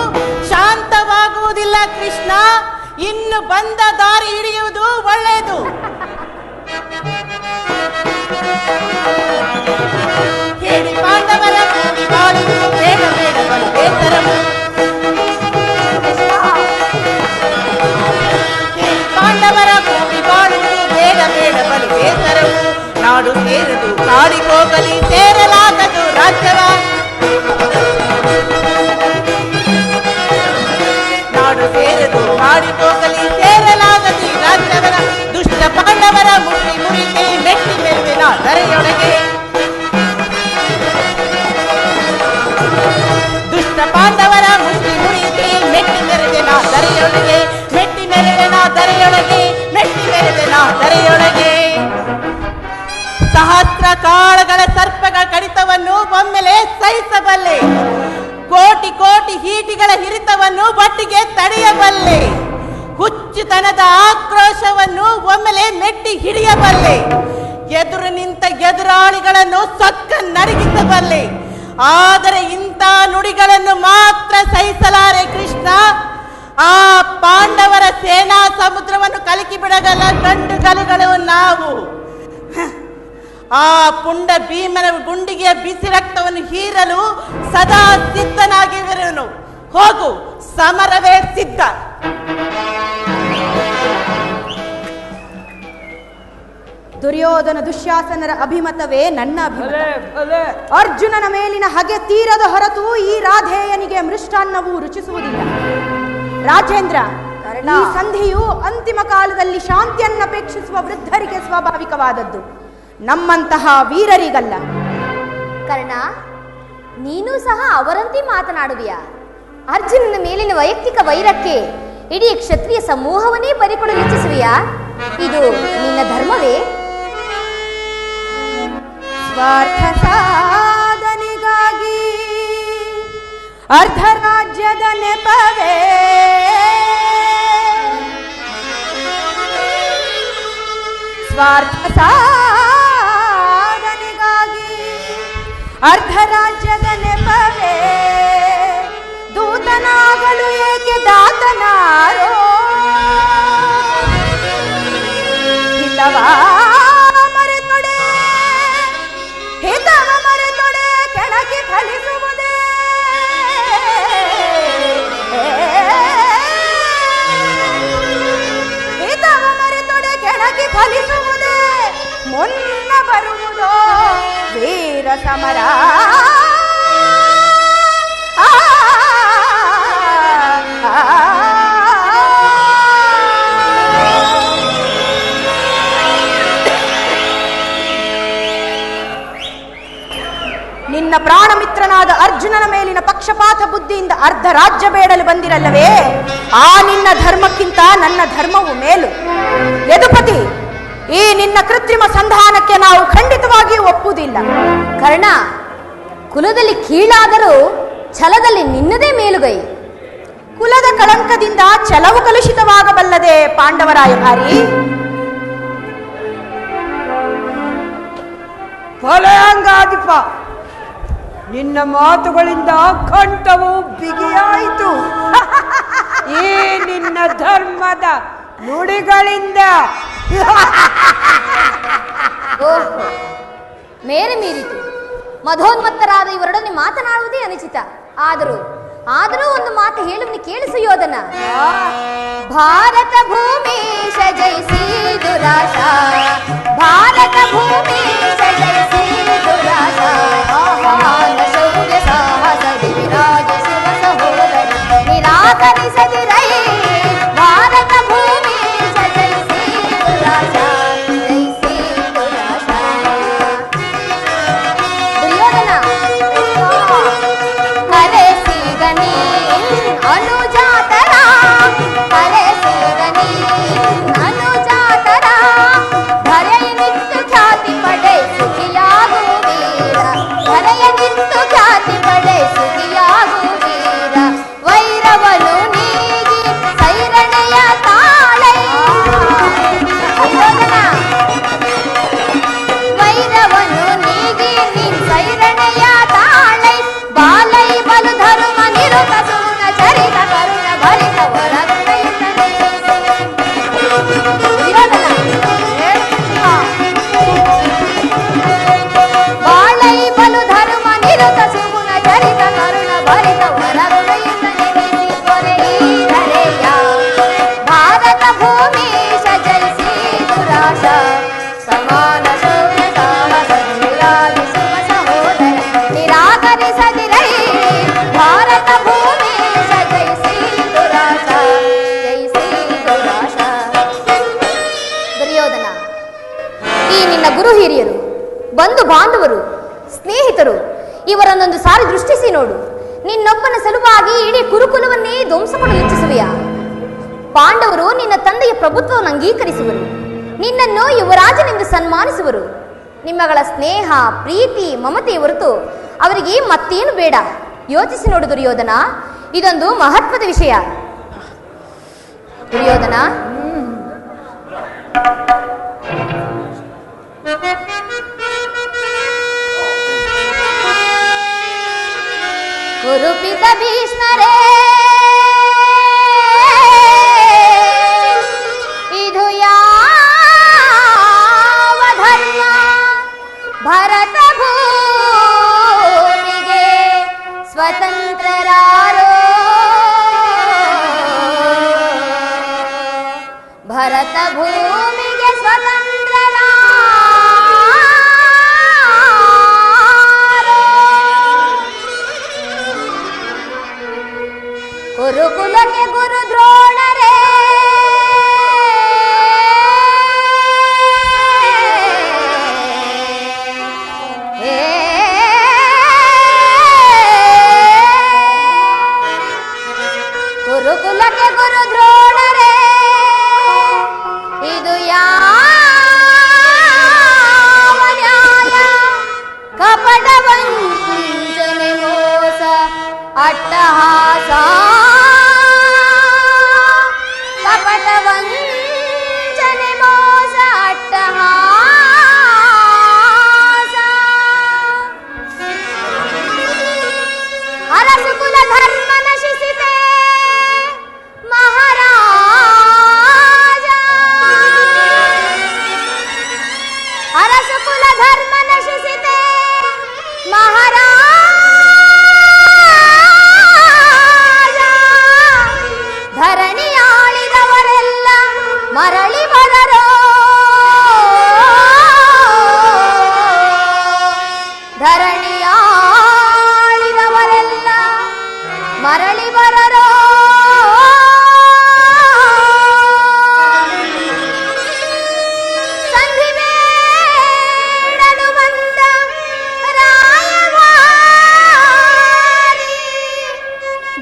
ಶಾಂತವಾಗುವುದಿಲ್ಲ ಕೃಷ್ಣ. ಇನ್ನು ಬಂದ ದಾರಿ ಹಿಡಿಯುವುದು ಒಳ್ಳೆಯದು. ಕೇಳಿ ಪಾಂಡವರ ಬೇಡ ಬೇಡ ಬೇಸರವು, ಕೇಳಿ ಪಾಂಡವರ ಕೂಡಿ ಬಾಳುವುದು ಬೇಡ ಬೇಡ ಬಲು ಬೇಸರವು. ನಾಡು ಸೇರದು ಕಾಡಿಗೋಗಲಿ ಸೇರಲಾಗದು ರಾಜ್ಯವ, ನಾಡು ಸೇರದು ಕಾಡಿಗೋಗಲಿ ಸೇರಲಾಗದು ರಾಜ್ಯವರ. ದುಷ್ಟ ಪಾಂಡವರ ಮುಟ್ಟಿ ಮುರಿಕೆ ಮೆಟ್ಟಿ ಮೆರುವಿನ ಧರೆಯೊಳಗೆ, ದುಷ್ಟ ಪಾಂಡವರ ಮುಟ್ಟಿ ಮುರಿಕೆ ಮೆಟ್ಟಿ ಮೆರೆದಿನ ಧರೆಯೊಳಗೆ, ಮೆಟ್ಟಿ ಮೆರೆದಿನ ಧರೆಯೊಳಗೆ, ಮೆಟ್ಟಿ ಮೆರೆದಿನ ಧರೆಯೊಳಗೆ. ಸಹಸ್ರ ಕಾಳಗಳ ಸರ್ಪಗಳ ಕಡಿತವನ್ನು ಒಮ್ಮೆಲೆ ಸಹಿಸಬಲ್ಲೆ, ಕೋಟಿ ಕೋಟಿ ಹೀಟಿಗಳ ಹಿರಿತವನ್ನು ಒಟ್ಟಿಗೆ ತಡೆಯಬಲ್ಲೆ, ಹುಚ್ಚುತನದ ಆಕ್ರೋಶವನ್ನು ಒಮ್ಮೆಲೆ ಮೆಟ್ಟಿ ಹಿಡಿಯಬಲ್ಲೆ, ಎದುರು ನಿಂತ ಎದುರಾಳಿಗಳನ್ನು ಸೊಕ್ಕ ನಡಗಿಸಬಲ್ಲೆ. ಆದರೆ ಇಂಥ ನುಡಿಗಳನ್ನು ಮಾತ್ರ ಸಹಿಸಲಾರೆ ಕೃಷ್ಣ. ಆ ಪಾಂಡವರ ಸೇನಾ ಸಮುದ್ರವನ್ನು ಕಲಕಿ ಬಿಡಗಲ ಗಂಡುಗಲುಗಳು ನಾವು. ಆ ಪುಂಡ ಭೀಮನ ಗುಂಡಿಗೆ ಬಿಸಿ ರಕ್ತವನ್ನು ಹೀರಲು ಸದಾ ಸಿದ್ಧನಾಗಿರುವನು. ಹೋಗು, ಸಮರವೇ ಸಿದ್ಧ. ದುರ್ಯೋಧನ ದುಶ್ಯಾಸನರ ಅಭಿಮತವೇ ನನ್ನ ಅಭಿಮತ. ಅರ್ಜುನನ ಮೇಲಿನ ಹಗೆ ತೀರದ ಹೊರತು ಈ ರಾಧೇಯನಿಗೆ ಮೃಷ್ಟಾನ್ನವೂ ರುಚಿಸುವುದಿಲ್ಲ. ರಾಜೇಂದ್ರ, ಈ ಸಂಧಿಯು ಅಂತಿಮ ಕಾಲದಲ್ಲಿ ಶಾಂತಿಯನ್ನಪೇಕ್ಷಿಸುವ ವೃದ್ಧರಿಗೆ ಸ್ವಾಭಾವಿಕವಾದದ್ದು, ನಮ್ಮಂತಹ ವೀರರಿಗಲ್ಲ. ಕರ್ಣ, ನೀನು ಸಹ ಅವರಂತೆ ಮಾತನಾಡುವಿಯಾ? ಅರ್ಜುನನ ಮೇಲಿನ ವೈಯಕ್ತಿಕ ವೈರಕ್ಕೆ ಇಡೀ ಕ್ಷತ್ರಿಯ ಸಮೂಹವನ್ನೇ ಬರಿಕೊಡಲು ಇಚ್ಛಿಸುವಿಯಾ? ಇದು ನಿನ್ನ ಧರ್ಮವೇ? ಸ್ವಾರ್ಥ ಸಾಧನೆಗಾಗಿ ಅರ್ಧ ರಾಜ್ಯದ ನೆಪವೇ, ಸ್ವಾರ್ಥ ಸಾಧನೆಗಾಗಿ ಅರ್ಧ ರಾಜ್ಯದ ನೆಪವೇ, ದೂತನಾಗಲು ಏಕೆ ದಾತನಾರೋ, ಹಿತವ ಮರೆತೊಡೆ ಹಿತವ ಮರೆತೊಡೆ ಕೆಳಗೆ ಫಲಿಸುವುದೇ, ಹಿತವ ಮರೆತೊಡೆ ಕೆಳಗೆ ಫಲಿಸುವುದೇ, ಮುನ್ನ ಬರುವುದೋ ವೀರ ಸಮರ. ನಿನ್ನ ಪ್ರಾಣಮಿತ್ರನಾದ ಅರ್ಜುನನ ಮೇಲಿನ ಪಕ್ಷಪಾತ ಬುದ್ಧಿಯಿಂದ ಅರ್ಧ ರಾಜ್ಯ ಬೇಡಲು ಬಂದಿರಲ್ಲವೇ? ಆ ನಿನ್ನ ಧರ್ಮಕ್ಕಿಂತ ನನ್ನ ಧರ್ಮವು ಮೇಲು. ಯದುಪತಿ, ಈ ನಿನ್ನ ಕೃತ್ರಿಮ ಸಂಧಾನಕ್ಕೆ ನಾವು ಖಂಡಿತವಾಗಿಯೂ ಒಪ್ಪುವುದಿಲ್ಲ. ಕರ್ಣ, ಕುಲದಲ್ಲಿ ಕೀಳಾದರೂ ಛಲದಲ್ಲಿ ನಿನ್ನದೇ ಮೇಲುಗೈ. ಕುಲದ ಕಳಂಕದಿಂದ ಛಲವು ಕಲುಷಿತವಾಗಬಲ್ಲದೆ ಪಾಂಡವರಾಯಭಾರಿ. ಫಲಂಗಾಧಿಪ, ನಿನ್ನ ಮಾತುಗಳಿಂದ ಕಂಠವು ಬಿಗಿಯಾಯಿತು. ಈ ನಿನ್ನ ಧರ್ಮದ ನುಡಿಗಳಿಂದ ಓಹೋ, ಮೇರೆ ಮೀರಿತು. ಮಧೋನ್ಮತ್ತರಾದ ಇವರೊಡನೆ ಮಾತನಾಡುವುದೇ ಅನಿಚಿತ. ಆದರೂ ಆದರೂ ಒಂದು ಮಾತು ಹೇಳುವನಿ ಕೇಳಿಸು ಯೋಧನ. ಭಾರತ ಭೂಮೀಶ ಜಯಿಸಿ ದುರಾಶ, ಭಾರತ ಭೂಮೀಶ ಜಯಿಸಿ ದುರಾಶ, ಮಹಾನ ಶೌರ್ಯ ಸಾಹಸದಿ ವಿರಾಜಿಸುವ ಸಹೋದರ ನಿರಾಕರಿಸದಿರೈ. ಭಾರತ ಭೂಮೀಶ ಜಯಿಸಿ ದುರಾಶ, ಜಯಿಸಿ ದುರಾಶ. ದುರ್ಯೋಧನ ಕರೆಸಿಗನಿ ಅನುಜಾತರ, ಕರೆಸಿಗನಿ ಅನುಜಾತರ, ಧರೆಯ ನಿಂತು ಖ್ಯಾತಿ ಪಡೆ ಸುಖಿಯಾಗು ವೀರ, ಧರೆಯ ನಿಂತು ಖ್ಯಾತಿ ಪಡೆ ಸುಖಿಯಾಗು ವೀರ. ವೈರವನು ನೀಗಿ ಸೈರಣೆಯ ತಾಳೈ, ವೈರವನು ನೀಗಿ ನೀ ಸೈರಣೆಯ ತಾಳೈ. ಬಾಲೈ ಬಲು ಧರ್ಮ ನಿರುತ ಸುಗುಣ ಚರಿತ ಕರುಣ ಭರಿತ ವರಗುಣಯುತನೇ. ಬಾಲೈ ಬಲು ಧರ್ಮ ನಿರುತ ಸುಗುಣ ಚರಿತ ಕರುಣ ಭರಿತ ವರಗುಣಯುತನೇ. ದೊರೆಯ ಭಾರತ ಭೂಮೀಶ ಜಯಿಸಿ ದುರಾಶ, ಸಮಾನ ಶೌರ್ಯ ಸಾಹಸ ವಿರಾಜಿಸುವ ಸಹೋದರ ನಿರಾಕರಿಸದಿರೈ. ಭಾರತ ಭೂಮೀಶ ಜಯಿಸಿ ದುರಾಶ, ಜಯಿಸಿ ದುರಾಶ. ದುರ್ಯೋಧನ, ಈ ನಿನ್ನ ಗುರು ಹಿರಿಯರು, ಬಂಧು ಬಾಂಧವರು, ಸ್ನೇಹಿತರು ಇವರನ್ನೊಂದು ಸಾರಿ ದೃಷ್ಟಿಸಿ ನೋಡು. ನಿನ್ನೊಬ್ಬನ ಸಲುವಾಗಿ ಇಡೀ ಕುರುಕುಲವನ್ನೇ ಧ್ವಂಸ ಮಾಡಲು ಇಚ್ಛಿಸುವೆಯಾ? ಪಾಂಡವರು ನಿನ್ನ ತಂದೆಯ ಪ್ರಭುತ್ವವನ್ನು ಅಂಗೀಕರಿಸುವರು, ನಿನ್ನನ್ನು ಯುವರಾಜನೆಂದು ಸನ್ಮಾನಿಸುವರು. ನಿಮ್ಮಗಳ ಸ್ನೇಹ, ಪ್ರೀತಿ, ಮಮತೆ ಹೊರತು ಅವರಿಗೆ ಮತ್ತೇನು ಬೇಡ. ಯೋಚಿಸಿ ನೋಡು ದುರ್ಯೋಧನ, ಇದೊಂದು ಮಹತ್ವದ ವಿಷಯ. ದುರ್ಯೋಧನ, ಕುರುಪಿತ ಭೀಷ್ಮರೇ, ಇದು ಯಾವ ಧರ್ಮ? ಭರತ ಭೂಮಿಗೆ ಸ್ವತಂತ್ರರಾರೋ, ಭರತ ಭೂಮಿಗೆ ಸ್ವತಂತ್ರರಾರೋ. ಗುರುಕುಲಕ್ಕೆ ಗುರು ದ್ರೋಣರೇ, ಗುರುಕುಲಕ್ಕೆ ಗುರು ದ್ರೋಣರೇ, ಇದು ಯಾವ ನ್ಯಾಯ? ಕಪಟ ವಂಚನೆ ಮೋಸ ಅಟ್ಟಹಾಸ, ಕಪಟ ವಂಚನೆ ಮೋಸ ಅಟ್ಟಹಾಸ. ಅರಸು ಕುಲ ಧರ್ಮ ನಶಿಸಿದೆ ಮಹಾರಾಜ, ಅರಸು ಕುಲ ಧರ್ಮ ನಶಿಸಿದೆ ಮಹಾರಾಜ. ಧರಣಿಯಾಳಿದವರೆಲ್ಲ ಮರಳಿ ಬರರೋ, ಧರಣಿಯಾಳಿದವರೆಲ್ಲ ಮರಳಿ ಬರರೋ. ಸಂಧಿ ಬೇಡಲು ಬಂದ ರಾಯಭಾರಿ,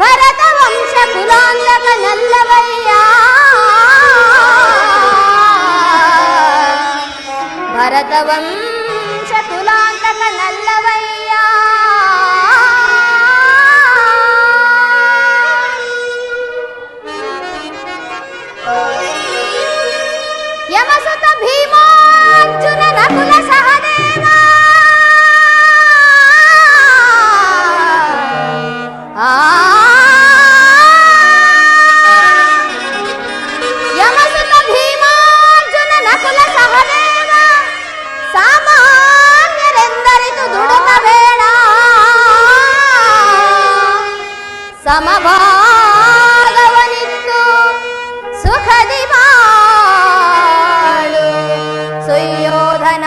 ಭರತ ವಂಶ ಕುಲಾಂತಕನಲ್ಲವಯ್ಯ, ಭರತ ವಂಶ ಕುಲಾಂತಕನಲ್ಲವಯ್ಯ. ಯಮಸುತ ಭೀಮಾರ್ಜುನ ನಕುಲ ಸಹದೇವ, ಯಮಸುತ ಭೀಮಾರ್ಜುನ ನಕುಲ ಸಹದೇವ, ಸಾಮಾನ್ಯರೆಂದರಿತು ದುಡುಕ ಬೇಡ, ಸಮಭಾಗವನಿತ್ತು ಸುಖದಿ ಬಾಳು ಸುಯೋಧನ.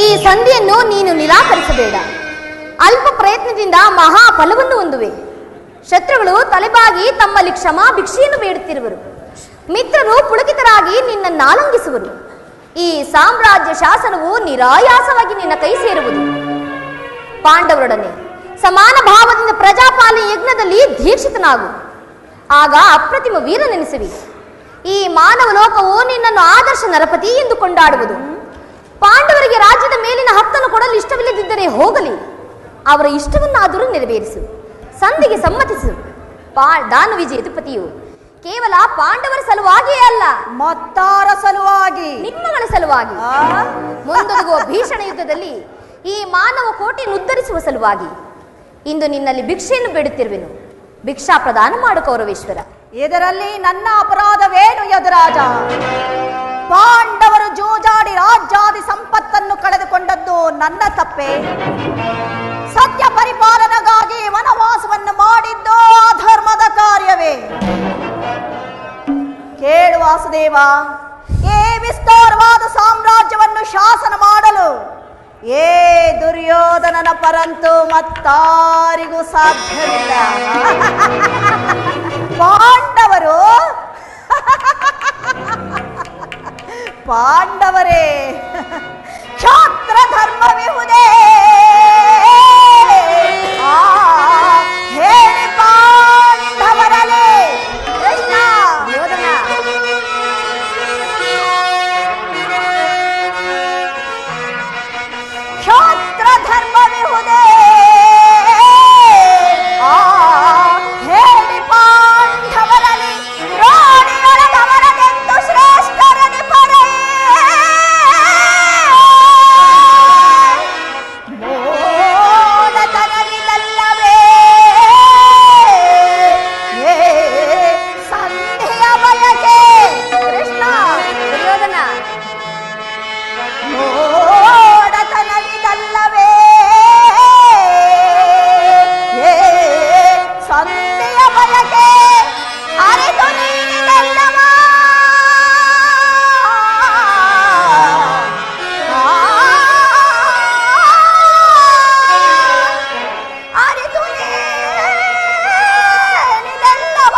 ಈ ಸಂಧಿಯನ್ನು ನೀನು ನಿರಾಕರಿಸಬೇಡ. ಅಲ್ಪ ಪ್ರಯತ್ನದಿಂದ ಮಹಾ ಫಲವನ್ನು ಹೊಂದುವೆ. ಶತ್ರುಗಳು ತಲೆಬಾಗಿ ತಮ್ಮಲ್ಲಿ ಕ್ಷಮಾ ಭಿಕ್ಷೆಯನ್ನು ಬೇಡುತ್ತಿರುವರು. ಮಿತ್ರರು ಪುಳಕಿತರಾಗಿ ನಿನ್ನನ್ನು ಆಲಂಗಿಸುವರು. ಈ ಸಾಮ್ರಾಜ್ಯ ಶಾಸನವು ನಿರಾಯಾಸವಾಗಿ ನಿನ್ನ ಕೈ ಸೇರುವುದು. ಪಾಂಡವರೊಡನೆ ಸಮಾನ ಭಾವದಿಂದ ಪ್ರಜಾಪಾಲನೆ ಯಜ್ಞದಲ್ಲಿ ದೀಕ್ಷಿತನಾಗು. ಆಗ ಅಪ್ರತಿಮ ವೀರನೆನಿಸುವಿ. ಈ ಮಾನವ ಲೋಕವು ನಿನ್ನನ್ನು ಆದರ್ಶ ನರಪತಿ ಎಂದು ಕೊಂಡಾಡುವುದು. ಪಾಂಡವರಿಗೆ ರಾಜ್ಯದ ಮೇಲಿನ ಹಕ್ಕನ್ನು ಕೊಡಲು ಇಷ್ಟವಿಲ್ಲದಿದ್ದರೆ ಹೋಗಲಿ, ಅವರ ಇಷ್ಟವನ್ನಾದರೂ ನೆರವೇರಿಸು. ಸಂಧಿಗೆ ಸಮ್ಮತಿಸು. ದಾನವಿಜಯ ಯದುಪತಿಯು ಕೇವಲ ಪಾಂಡವರ ಸಲುವಾಗಿಯೇ ಅಲ್ಲ, ಮತ್ತಾರ ಸಲುವಾಗಿ, ನಿಮ್ಮಗಳ ಸಲುವಾಗಿ, ಮುಂದೊದಗುವ ಭೀಷಣ ಯುದ್ಧದಲ್ಲಿ ಈ ಮಾನವ ಕೋಟೆಯನ್ನು ಉದ್ಧರಿಸುವ ಸಲುವಾಗಿ ಇಂದು ನಿನ್ನಲ್ಲಿ ಭಿಕ್ಷೆಯನ್ನು ಬೇಡುತ್ತಿರುವೆನು. ಭಿಕ್ಷಾ ಪ್ರದಾನ ಮಾಡು ಕೌರವೇಶ್ವರ. ಇದರಲ್ಲಿ ನನ್ನ ಅಪರಾಧವೇನು ಯದುರಾಜ? ಪಾಂಡವರು ಜೂಜಾಡಿ ರಾಜ್ಯಾದಿ ಸಂಪತ್ತನ್ನು ಕಳೆದುಕೊಂಡದ್ದು ನನ್ನ ತಪ್ಪೆ. ಸತ್ಯ ಪರಿಪಾಲನೆಗಾಗಿ ವನವಾಸವನ್ನು ಮಾಡಿದ್ದು ಅಧರ್ಮದ ಕಾರ್ಯವೇ? ಕೇಳು ವಾಸುದೇವ, ಈ ವಿಸ್ತಾರವಾದ ಸಾಮ್ರಾಜ್ಯವನ್ನು ಶಾಸನ ಮಾಡಲು ಏ ದುರ್ಯೋಧನನ ಪರಂತು ಮತ್ತಾರಿಗೂ ಸಾಧ್ಯವಿಲ್ಲ. ಪಾಂಡವರೇ ಕ್ಷಾತ್ರ ಧರ್ಮವಿಹುದೇ ಹೇಳಿ ಪಾಂಡವರಲೇ. ಕೃಷ್ಣ ಕ್ಷಾತ್ರ ಧರ್ಮವಿಹುದೇ ಹೇಳಿ ಪಾಂಡವರಲಿ ರಾಣಿಯೊಳಗವರದೆಂದು ಶ್ರೇಷ್ಠರನಿ ಪಡೆ ಮೋಡತನವಿದಲ್ಲವೇ ಸಂಧಿಯ ಬಯಕೆ. ಕೃಷ್ಣ ದುರ್ಯೋಧನ ಮೋಡತನವಿದಲ್ಲವೇ ಸಂಧಿಯ ಬಯಕೆ ಅರಿತು ನೀನಿದೆಲ್ಲವ ಅರಿತು ನೀನಿದೆಲ್ಲವ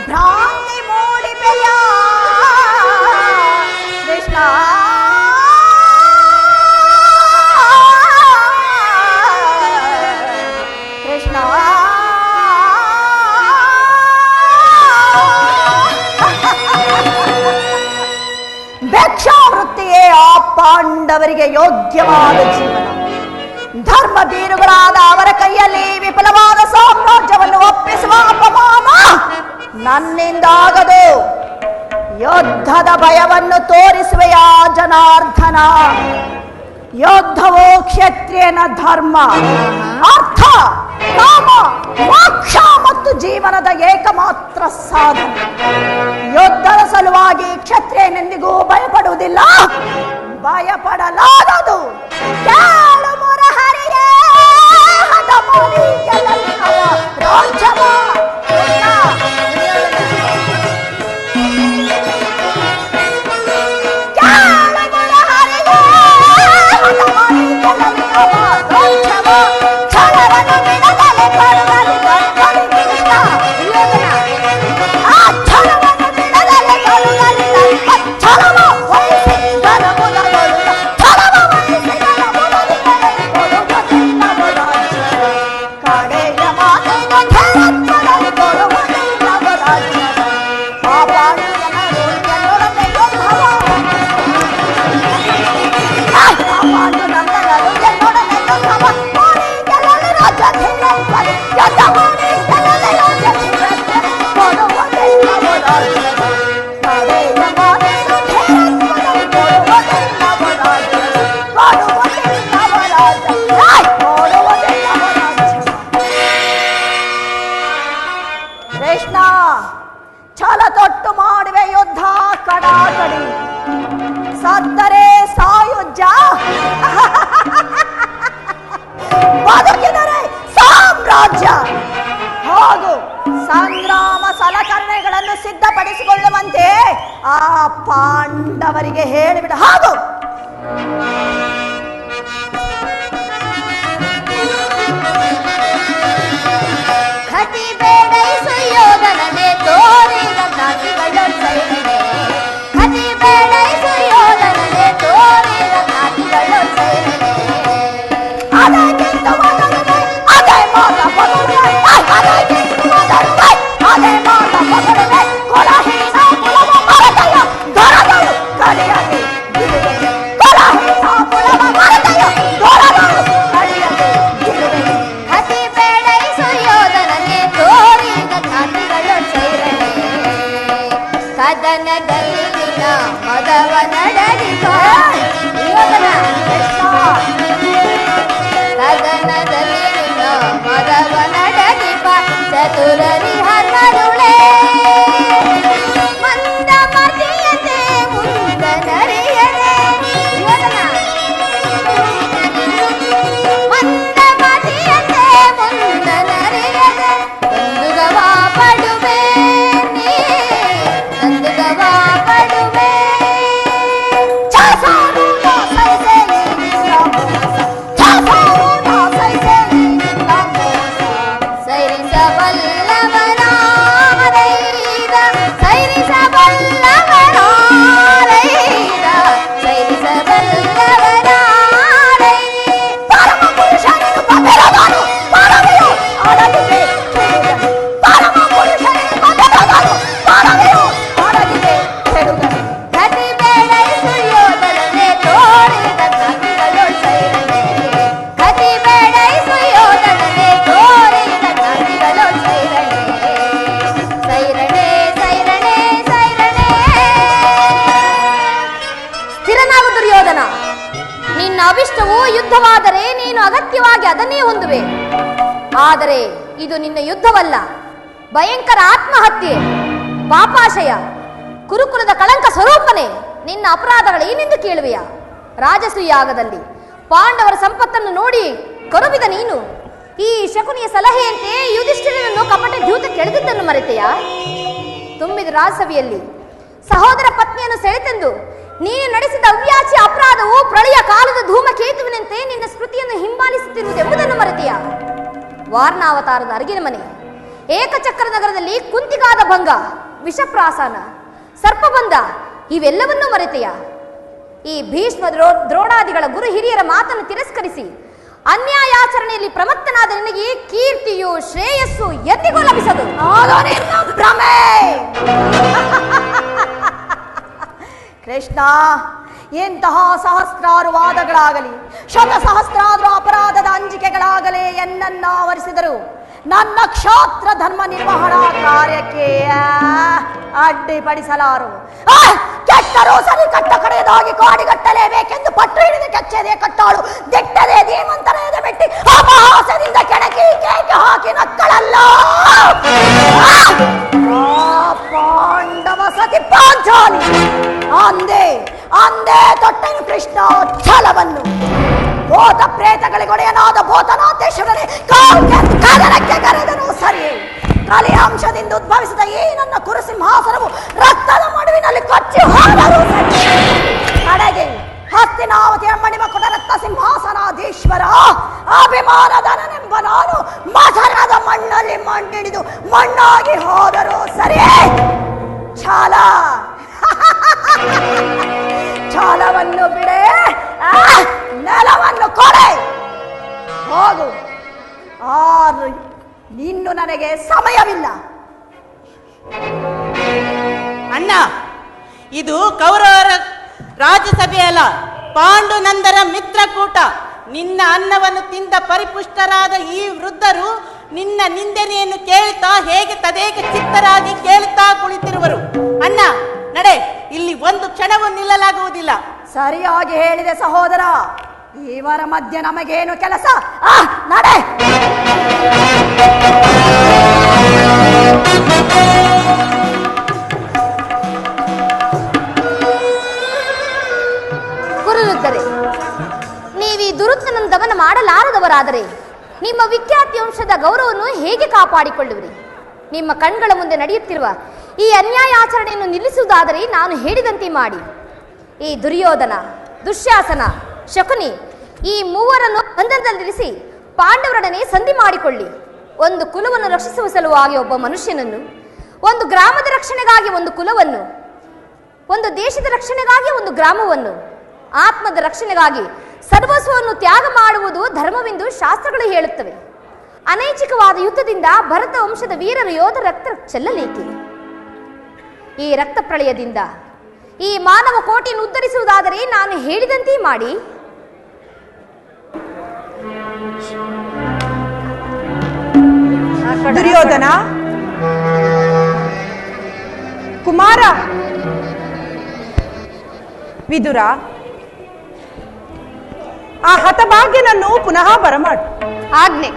ಭ್ರಾಂತಿ ಮೂಡಿಬೆಯ. ಕೃಷ್ಣ ಕೃಷ್ಣ ಭಿಕ್ಷಾವೃತ್ತಿಯೇ ಆ ಪಾಂಡವರಿಗೆ ಯೋಗ್ಯವಾದ ಜೀವನ. ಧರ್ಮ ಬೀರುಗಳಾದ ಅವರ ಕೈಯಲ್ಲಿ ವಿಫಲವಾದ ಸಾಮ್ರಾಜ್ಯವನ್ನು ಒಪ್ಪಿಸುವ ಅಪಮಾನ ನನ್ನಿಂದಾಗದು. ಯುದ್ಧದ ಭಯವನ್ನು ತೋರಿಸುವೆಯ ಜನಾರ್ದನ? ಯುದ್ಧವು ಕ್ಷತ್ರಿಯನ ಧರ್ಮ, ಅರ್ಥ, ಕಾಮ, ಮೋಕ್ಷ ಮತ್ತು ಜೀವನದ ಏಕಮಾತ್ರ ಸಾಧನ. ಯುದ್ಧದ ಸಲುವಾಗಿ ಕ್ಷತ್ರಿಯನೆಂದಿಗೂ ಭಯಪಡುವುದಿಲ್ಲ, ಭಯಪಡಲಾಗದು. ಕೇಳು ಮುರಹರಿಯೇ ಹಠಮಾಡಿ ಗೆಲ್ಲಲಿಲ್ಲವ ರಾಜ್ಯವ. ಕೃಷ್ಣ ಛಲ ತೊಟ್ಟು ಮಾಡುವೆ ಯುದ್ಧ ಕಡಾಕಡಿ, ಸತ್ತರೆ ಸಾಯುಜ್ಯ, ಬದುಕಿದರೆ ಸಾಮ್ರಾಜ್ಯ. ಹೋಗು, ಸಂಗ್ರಾಮ ಸಲಕರಣೆಗಳನ್ನು ಸಿದ್ಧಪಡಿಸಿಕೊಳ್ಳುವಂತೆ ಆ ಪಾಂಡವರಿಗೆ ಹೇಳಿಬಿಡ. ಹಾಗು. ಕತಿ ಬೇಡ ಸುಯೋಧನನೆ ತೋರಿದ ನಾಟಿಗಳು ಸೈರನೆ, ಕತಿ ಬೇಡ ಸುಯೋಧನನೆ ತೋರಿದ ನಾಟಿಗಳು ಸೈರನೆ. ಅದಕ್ಕಿಂತ ಮೊದಲನೆ ಅದೇ ಮಾತ ಪಗಡುವೆ, ಅದಕ್ಕಿಂತ ಮೊದಲನೆ ಅದೇ ಮಾತ ಪಗಡುವೆ. ಕೊಲಹೀನ ಕುಲವ ಮರದಯ ದೊರಗಳು ಕಡಿಯದೆ ಬಿಡುವೆ, ಕೊಲಹೀನ ಕುಲವ ಮರದಯ ದೊರಗಳು ಕಡಿಯದೆ ಬಿಡುವೆ. ಕತಿ ಬೇಡ ಸುಯೋಧನನೆ ತೋರಿದ ನಾಟಿಗಳು ಸೈರನೆ, ಕದನದಲ್ಲಿ ನಿನ್ನ ಮದವ ನಡಗಿದ ಯೋಧನ ಕದನದಲ್ಲಿ ನಿನ್ನ ಮದವ ನಡಗಿಪ ಚತುರರಿ ಹನ್ನರುಳೆ. ಮಂದ ಮತಿಯತೆ ಮುಂದ ನರಿಯದೆ ಯೋಧನ ಮಂದ ಮತಿಯತೆ ಮುಂದ ನರಿಯದೆ ನಂದುಗವ ಪಡುವೆ ನೀ ನಂದುಗವ ಪಡುವೆ. ಚಾಸಾನು ಸೈಸೆ ನಿನ್ನ ಮೋಸ, ಚಾಸಾನು ಸೈಸೆ ನಿನ್ನ ಮೋಸ. ಸೈರಿಸಬಲ್ಲವನಾರೈದ ಸೈರಿಸಬಲ್ಲವನಾರೈದ ಸೈರಿಸಬಲ್ಲವನಾರೈ. ಪರಮ ಪುರುಷನಿಗೆ ಬದಲಾದನು ಪರಮೆಯು ಅಡಗಿದೆ ಕೆಡುಗನು, ಪರಮ ಪುರುಷನಿಗೆ ಬದಲಾದನು ಪರಮೆಯು ಅಡಗಿದೆ ಕೆಡುಗನು. ಕತಿ ಬೇಡ ಸುಯೋಧನನೆ ತೋರಿದ ನಾಟಿಗಳು ಸೈರನೆ, ಕತಿ ಬೇಡ ಸುಯೋಧನನೆ ತೋರಿದ ನಾಟಿಗಳು ಸೈರನೆ. ಸೈರಣೆ ಸೈರಣೆ ಸೈರಣೆ. ಸ್ಥಿರನಾಗು ದುರ್ಯೋಧನ, ನಿನ್ನ ಅಭಿಷ್ಟವು ಯುದ್ಧವಾದರೆ ನೀನು ಅಗತ್ಯವಾಗಿ ಅದನ್ನೇ ಹೊಂದುವೆ. ಆದರೆ ಇದು ನಿನ್ನ ಯುದ್ಧವಲ್ಲ, ಭಯಂಕರ ಆತ್ಮಹತ್ಯೆ, ಪಾಪಾಶಯ, ಕುರುಕುಲದ ಕಳಂಕ ಸ್ವರೂಪನೇ. ನಿನ್ನ ಅಪರಾಧಗಳೇನೆಂದು ಕೇಳುವೆಯಾ? ರಾಜಸೂಯಾಗದಲ್ಲಿ ಪಾಂಡವರ ಸಂಪತ್ತನ್ನು ನೋಡಿ ಕರುಬಿದ ನೀನು ಈ ಶಕುನಿಯ ಸಲಹೆಯಂತೆ ಯುಧಿಷ್ಠಿರನನ್ನು ಕಪಟ ದ್ಯೂತ ಕೆಳೆದಿದ್ದನ್ನು ಮರೆತೆಯಾ? ತುಂಬಿದ ರಾಜಸಭೆಯಲ್ಲಿ ಸಹೋದರ ಪತ್ನಿಯನ್ನು ಸೆಳೆತೆಂದು ನೀನು ನಡೆಸಿದ ಅವ್ಯಾಚ್ಯ ಅಪರಾಧವು ಪ್ರಳಯ ಕಾಲದ ಧೂಮಕೇತುವಿನಂತೆ ನಿನ್ನ ಸ್ಮೃತಿಯನ್ನು ಹಿಂಬಾಲಿಸುತ್ತಿರುವುದೆಂಬುದನ್ನು ಮರೆತೆಯಾ? ವಾರ್ನಾವತಾರದ ಅರಗಿನ ಮನೆ, ಏಕಚಕ್ರ ನಗರದಲ್ಲಿ ಕುಂತಿಗಾದ ಭಂಗ, ವಿಷಪ್ರಾಸನ, ಸರ್ಪಬಂಧ ಇವೆಲ್ಲವನ್ನೂ ಮರೆತೆಯಾ? ಈ ಭೀಷ್ಮ ದ್ರೋಣಾದಿಗಳ ಗುರು ಹಿರಿಯರ ಮಾತನ್ನು ತಿರಸ್ಕರಿಸಿ ಅನ್ಯಾಯಾಚರಣೆಯಲ್ಲಿ ಪ್ರಮತ್ತನಾದ ನಿನಗೆ ಕೀರ್ತಿಯು ಶ್ರೇಯಸ್ಸು ಎಂದಿಗೂ ಲಭಿಸದು. ಅದು ನಿನ್ನ ಭ್ರಮೆ. ಕೃಷ್ಣ, ಎಂತಹ ಸಹಸ್ರಾರು ವಾದಗಳಾಗಲಿ, ಶತಸಹಸ್ರಾರು ಅಪರಾಧದ ಅಂಜಿಕೆಗಳಾಗಲಿ ಎನ್ನನ್ನು ಆವರಿಸಿದರು ನನ್ನ ಕ್ಷಾತ್ರ ಧರ್ಮ ನಿರ್ವಹಣಾ ಕಾರ್ಯಕ್ಕೆ ಅಡ್ಡಿಪಡಿಸಲಾರು. ಕೆಟ್ಟರೂ ಸರಿ ಕಟ್ಟ ಕಡೆಯದಾಗಿ ಕಾಡಿಗಟ್ಟಲೇಬೇಕೆಂದು ಪಟ್ಟು ಹಿಡಿದು ಕೆಚ್ಚದೆ ಕಟ್ಟಾಳು, ದಿಟ್ಟದೆ ಧೀಮಂತನೆಯದ ಮೆಟ್ಟಿ ಅಪಹಾಸದಿಂದ ಕೆಣಕಿ ಕೇಕೆ ಹಾಕಿ ನಕ್ಕಳಲ್ಲ ಪಾಂಡವ ಸತಿ ಪಾಂಚಾಲಿ. ಅಂದೇ ಅಂದೇ ತೊಟ್ಟನು ಕೃಷ್ಣ ಛಲವನ್ನು. ಭೂತ ಪ್ರೇತಗಳಿಗೊಡೆಯನಾದ ಭೂತನಾಥೇಶ್ವರನೇ ಕಾದನಕ್ಕೆ ಕರೆದನು ಸರಿ. ಕಲಿಯಾಂಶದಿಂದ ಉದ್ಭವಿಸಿದ ಈ ನನ್ನ ಕುರುಸಿಂಹಾಸನವು ರಕ್ತದ ಮಡುವಿನಲ್ಲಿ ಕೊಚ್ಚಿ ಹೋದರು ಕಡೆಗೆ ಹಸ್ತಿನಾವತಿಯ ಮಣಿಮಕುಟ ರಕ್ತ ಸಿಂಹಾಸನಾಧೀಶ್ವರ ಅಭಿಮಾನದನೆಂಬ ನಾನು ಮಸರದ ಮಣ್ಣಲ್ಲಿ ಮಣ್ಣಿಡಿದು ಮಣ್ಣಾಗಿ ಹೋದರು ಸರಿ. ಛಲ ಛಲವನ್ನು ಬಿಡೆ, ನೆಲವನ್ನು ಕೊಡೆ. ಹೋಗು, ಇನ್ನು ನನಗೆ ಸಮಯವಿಲ್ಲ. ಅಣ್ಣ, ಇದು ಕೌರವರ ರಾಜ್ಯಸಭೆ ಅಲ್ಲ, ಪಾಂಡುನಂದರ ಮಿತ್ರಕೂಟ. ನಿನ್ನ ಅನ್ನವನ್ನು ತಿಂದ ಪರಿಪುಷ್ಟರಾದ ಈ ವೃದ್ಧರು ನಿನ್ನ ನಿಂದನೆಯನ್ನು ಕೇಳುತ್ತಾ ಹೇಗೆ ತದೇಕ ಚಿತ್ತರಾಗಿ ಕೇಳುತ್ತಾ ಕುಳಿತಿರುವರು. ಅಣ್ಣ, ನಡೆ, ಇಲ್ಲಿ ಒಂದು ಕ್ಷಣವೂ ನಿಲ್ಲಲಾಗುವುದಿಲ್ಲ. ಸರಿಯಾಗಿ ಹೇಳಿದೆ ಸಹೋದರ. ಇವರ ಮಧ್ಯೆ ನಮಗೇನು ಕೆಲಸ? ನಡೆ. ಗುರುರುದ್ದರೆ, ನೀವೀ ದುರುತ್ತನನ್ನು ದಮನ ಮಾಡಲಾರದವರಾದರೆ ನಿಮ್ಮ ವಿಖ್ಯಾತಿ ವಂಶದ ಗೌರವವನ್ನು ಹೇಗೆ ಕಾಪಾಡಿಕೊಳ್ಳುವಿರಿ? ನಿಮ್ಮ ಕಣ್ಗಳ ಮುಂದೆ ನಡೆಯುತ್ತಿರುವ ಈ ಅನ್ಯಾಯಾಚರಣೆಯನ್ನು ನಿಲ್ಲಿಸುವುದಾದರೆ ನಾನು ಹೇಳಿದಂತೆ ಮಾಡಿ. ಈ ದುರ್ಯೋಧನ, ದುಶ್ಯಾಸನ, ಶಕುನಿ ಈ ಮೂವರನ್ನು ಬಂಧನದಲ್ಲಿರಿಸಿ ಪಾಂಡವರೊಡನೆ ಸಂಧಿ ಮಾಡಿಕೊಳ್ಳಿ. ಒಂದು ಕುಲವನ್ನು ರಕ್ಷಿಸುವ ಸಲುವಾಗಿ ಒಬ್ಬ ಮನುಷ್ಯನನ್ನು, ಒಂದು ಗ್ರಾಮದ ರಕ್ಷಣೆಗಾಗಿ ಒಂದು ಕುಲವನ್ನು, ಒಂದು ದೇಶದ ರಕ್ಷಣೆಗಾಗಿ ಒಂದು ಗ್ರಾಮವನ್ನು, ಆತ್ಮದ ರಕ್ಷಣೆಗಾಗಿ ಸರ್ವಸ್ವವನ್ನು ತ್ಯಾಗ ಮಾಡುವುದು ಧರ್ಮವೆಂದು ಶಾಸ್ತ್ರಗಳು ಹೇಳುತ್ತವೆ. ಅನೈಚ್ಛಿಕವಾದ ಯುದ್ಧದಿಂದ ಭರತ ವಂಶದ ವೀರರ ಯೋಧರ ರಕ್ತ ಚೆಲ್ಲಲೇಕೆ? ಈ ರಕ್ತ ಪ್ರಳಯದಿಂದ ಈ ಮಾನವ ಕೋಟಿಯನ್ನು ಉದ್ಧರಿಸುವುದಾದರೆ ನಾನು ಹೇಳಿದಂತೆ ಮಾಡಿ. ದುರ್ಯೋಧನ, ಕುಮಾರ, ವಿದುರ, ಆ ಹತಭಾಗ್ಯನನ್ನು ಪುನಃ ಬರಮಾಡು. ಆಜ್ಞೆ.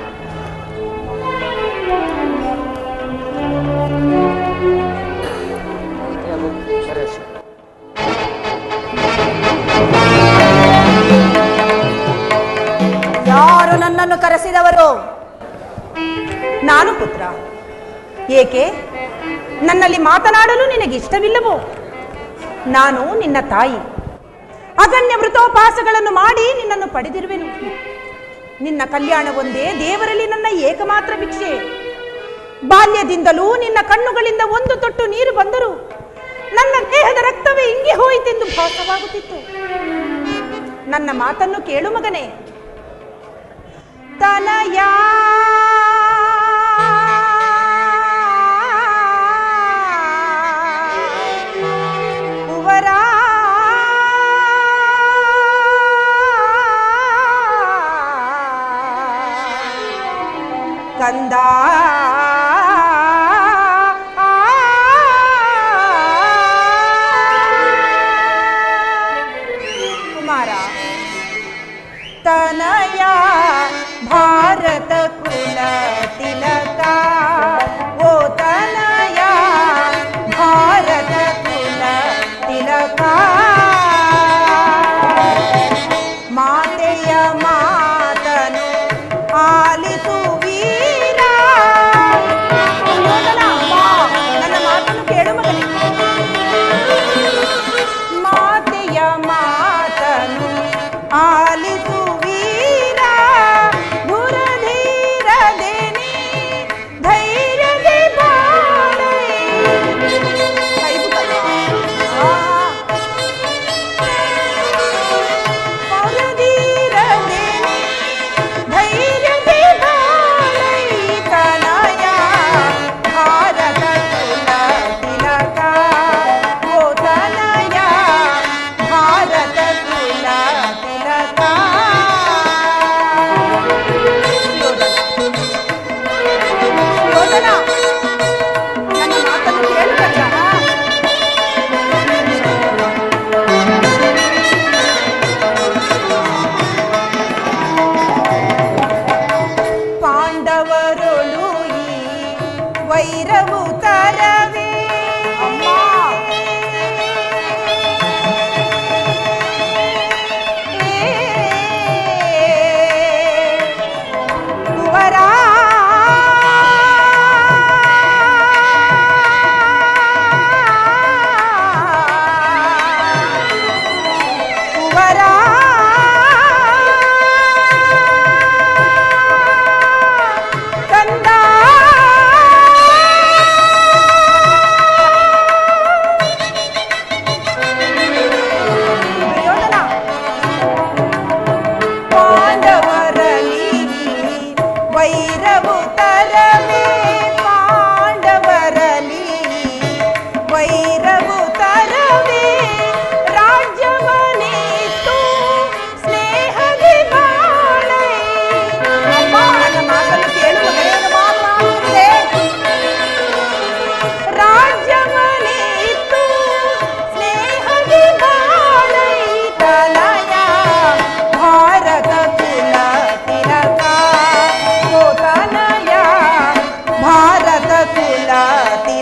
ಯಾರು ನನ್ನನ್ನು ಕರೆಸಿದವರು? ನಾನು ಪುತ್ರ. ಏಕೆ ನನ್ನಲ್ಲಿ ಮಾತನಾಡಲು ನಿನಗಿಷ್ಟವಿಲ್ಲವೋ? ನಾನು ನಿನ್ನ ತಾಯಿ. ಅಗಣ್ಯ ವೃತೋಪಾಸಗಳನ್ನು ಮಾಡಿ ನಿನ್ನನ್ನು ಪಡೆದಿರುವೆನು. ನಿನ್ನ ಕಲ್ಯಾಣ ಒಂದೇ ದೇವರಲ್ಲಿ ನನ್ನ ಏಕಮಾತ್ರ ಭಿಕ್ಷೆ. ಬಾಲ್ಯದಿಂದಲೂ ನಿನ್ನ ಕಣ್ಣುಗಳಿಂದ ಒಂದು ತೊಟ್ಟು ನೀರು ಬಂದರೂ ನನ್ನ ದೇಹದ ರಕ್ತವೇ ಇಂಗಿ ಹೋಯಿತೆಂದು ಭಾಸವಾಗುತ್ತಿತ್ತು. ನನ್ನ ಮಾತನ್ನು ಕೇಳು ಮಗನೇ. ತನಯ ಕುವರ ಕಂದ ಕುಮಾರ, ತನಯ ಭಾರತ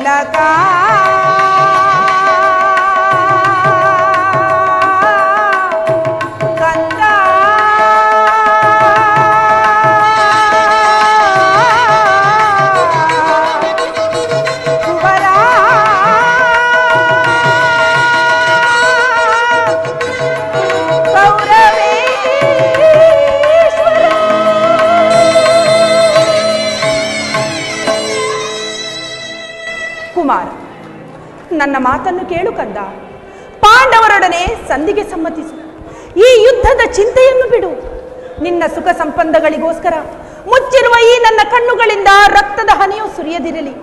ತಿಲಕ ಕಂದ ಕುವರ ಕುಮಾರ, ನನ್ನ ಮಾತನ್ನು ಕೇಳು ಕಂದ. ಪಾಂಡವರೊಡನೆ ಸಂಧಿಗೆ ಸಮ್ಮತಿಸು. ಈ ಯುದ್ಧದ ಚಿಂತೆಯನ್ನು ಬಿಡು. ನಿನ್ನ ಸುಖ ಸಂಪದಗಳಿಗೋಸ್ಕರ ಮುಚ್ಚಿರುವ ಈ ನನ್ನ ಕಣ್ಣುಗಳಿಂದ ರಕ್ತದ ಹನಿಯು ಸುರಿಯದಿರಲಿ.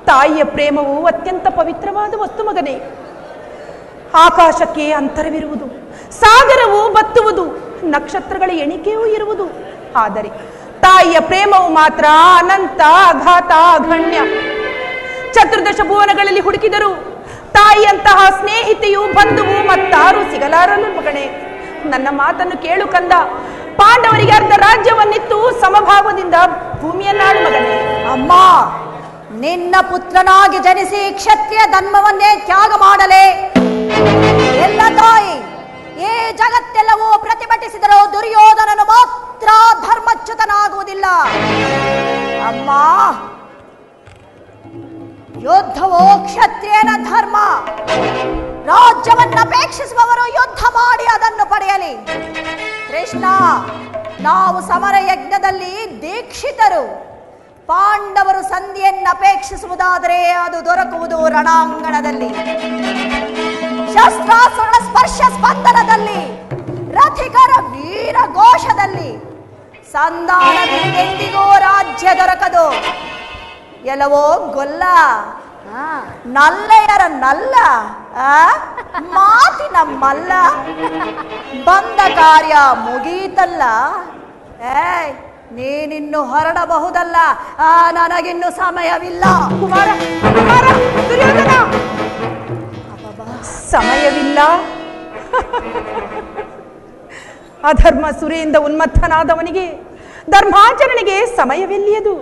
ತಾಯಿಯ ಪ್ರೇಮವು ಅತ್ಯಂತ ಪವಿತ್ರವಾದ ವಸ್ತು ಮಗನೇ. ಆಕಾಶಕ್ಕೆ ಅಂತರವಿರುವುದು, ಸಾಗರವು ಬತ್ತುವುದು, ನಕ್ಷತ್ರಗಳ ಎಣಿಕೆಯೂ ಇರುವುದು. ಆದರೆ ತಾಯಿಯ ಪ್ರೇಮವು ಮಾತ್ರ ಅನಂತ, ಅಘಾತ, ಅಗಣ್ಯ. ಚತುರ್ದಶ ಭುವನಗಳಲ್ಲಿ ಹುಡುಕಿದರು ತಾಯಿಯಂತಹ ಸ್ನೇಹಿತೆಯು, ಬಂಧುವು ಮತ್ತಾರು ಸಿಗಲಾರಲು ಮಗನೇ. ನನ್ನ ಮಾತನ್ನು ಕೇಳು ಕಂದ. ಪಾಂಡವರಿಗೆ ಅರ್ಧ ರಾಜ್ಯವನ್ನಿತ್ತು ಸಮಭಾವದಿಂದ ಭೂಮಿಯನ್ನಾಳು ಮಗನೇ. ಅಮ್ಮ, ನಿನ್ನ ಪುತ್ರನಾಗಿ ಜನಿಸಿ ಕ್ಷತ್ರಿಯ ಧರ್ಮವನ್ನೇ ತ್ಯಾಗ ಮಾಡಲೇ ಎಲ್ಲ ತಾಯಿ. ಈ ಜಗತ್ತೆಲ್ಲವೂ ಪ್ರತಿಭಟಿಸಿದರೂ ದುರ್ಯೋಧನನು ಮಾತ್ರ ಧರ್ಮಚ್ಯುತನಾಗುವುದಿಲ್ಲ. ಅಮ್ಮ, ಯುದ್ಧವು ಕ್ಷತ್ರಿಯನ ಧರ್ಮ. ರಾಜ್ಯವನ್ನಪೇಕ್ಷಿಸುವವರು ಯುದ್ಧ ಮಾಡಿ ಅದನ್ನು ಪಡೆಯಲಿ. ಕೃಷ್ಣ, ನಾವು ಸಮರ ಯಜ್ಞದಲ್ಲಿ ದೀಕ್ಷಿತರು. ಪಾಂಡವರು ಸಂಧಿಯನ್ನಪೇಕ್ಷಿಸುವುದಾದರೆ ಅದು ದೊರಕುವುದು ರಣಾಂಗಣದಲ್ಲಿ, ಶಸ್ತ್ರಾಸ್ತ್ರಗಳ ಸ್ಪರ್ಶ ಸ್ಪಂದನದಲ್ಲಿ, ರಥಿಕರ ವೀರ ಘೋಷದಲ್ಲಿ. ಸಂಧಾನದಿಂದೆಂದಿಗೂ ರಾಜ್ಯ ದೊರಕದು. ಎಲ್ಲವೋ ಗೊಲ್ಲ, ನಲ್ಲೆಯರ ನಲ್ಲ, ಮಾತಿನ ಮಲ್ಲ. ಬಂದ ಕಾರ್ಯ ಮುಗೀತಲ್ಲ. ನೀನಿನ್ನು ಹೊರಡಬಹುದಲ್ಲ. ನನಗಿನ್ನು ಸಮಯವಿಲ್ಲ. ಕುಮಾರ, ಕುಮಾರ, ದುರ್ಯೋಧನ, ಸಮಯವಿಲ್ಲ. ಅಧರ್ಮ ಸುರಿಯಿಂದ ಉನ್ಮತ್ತನಾದವನಿಗೆ ಧರ್ಮಾಚರಣೆಗೆ ಸಮಯವೆಲ್ಲಿಯದು?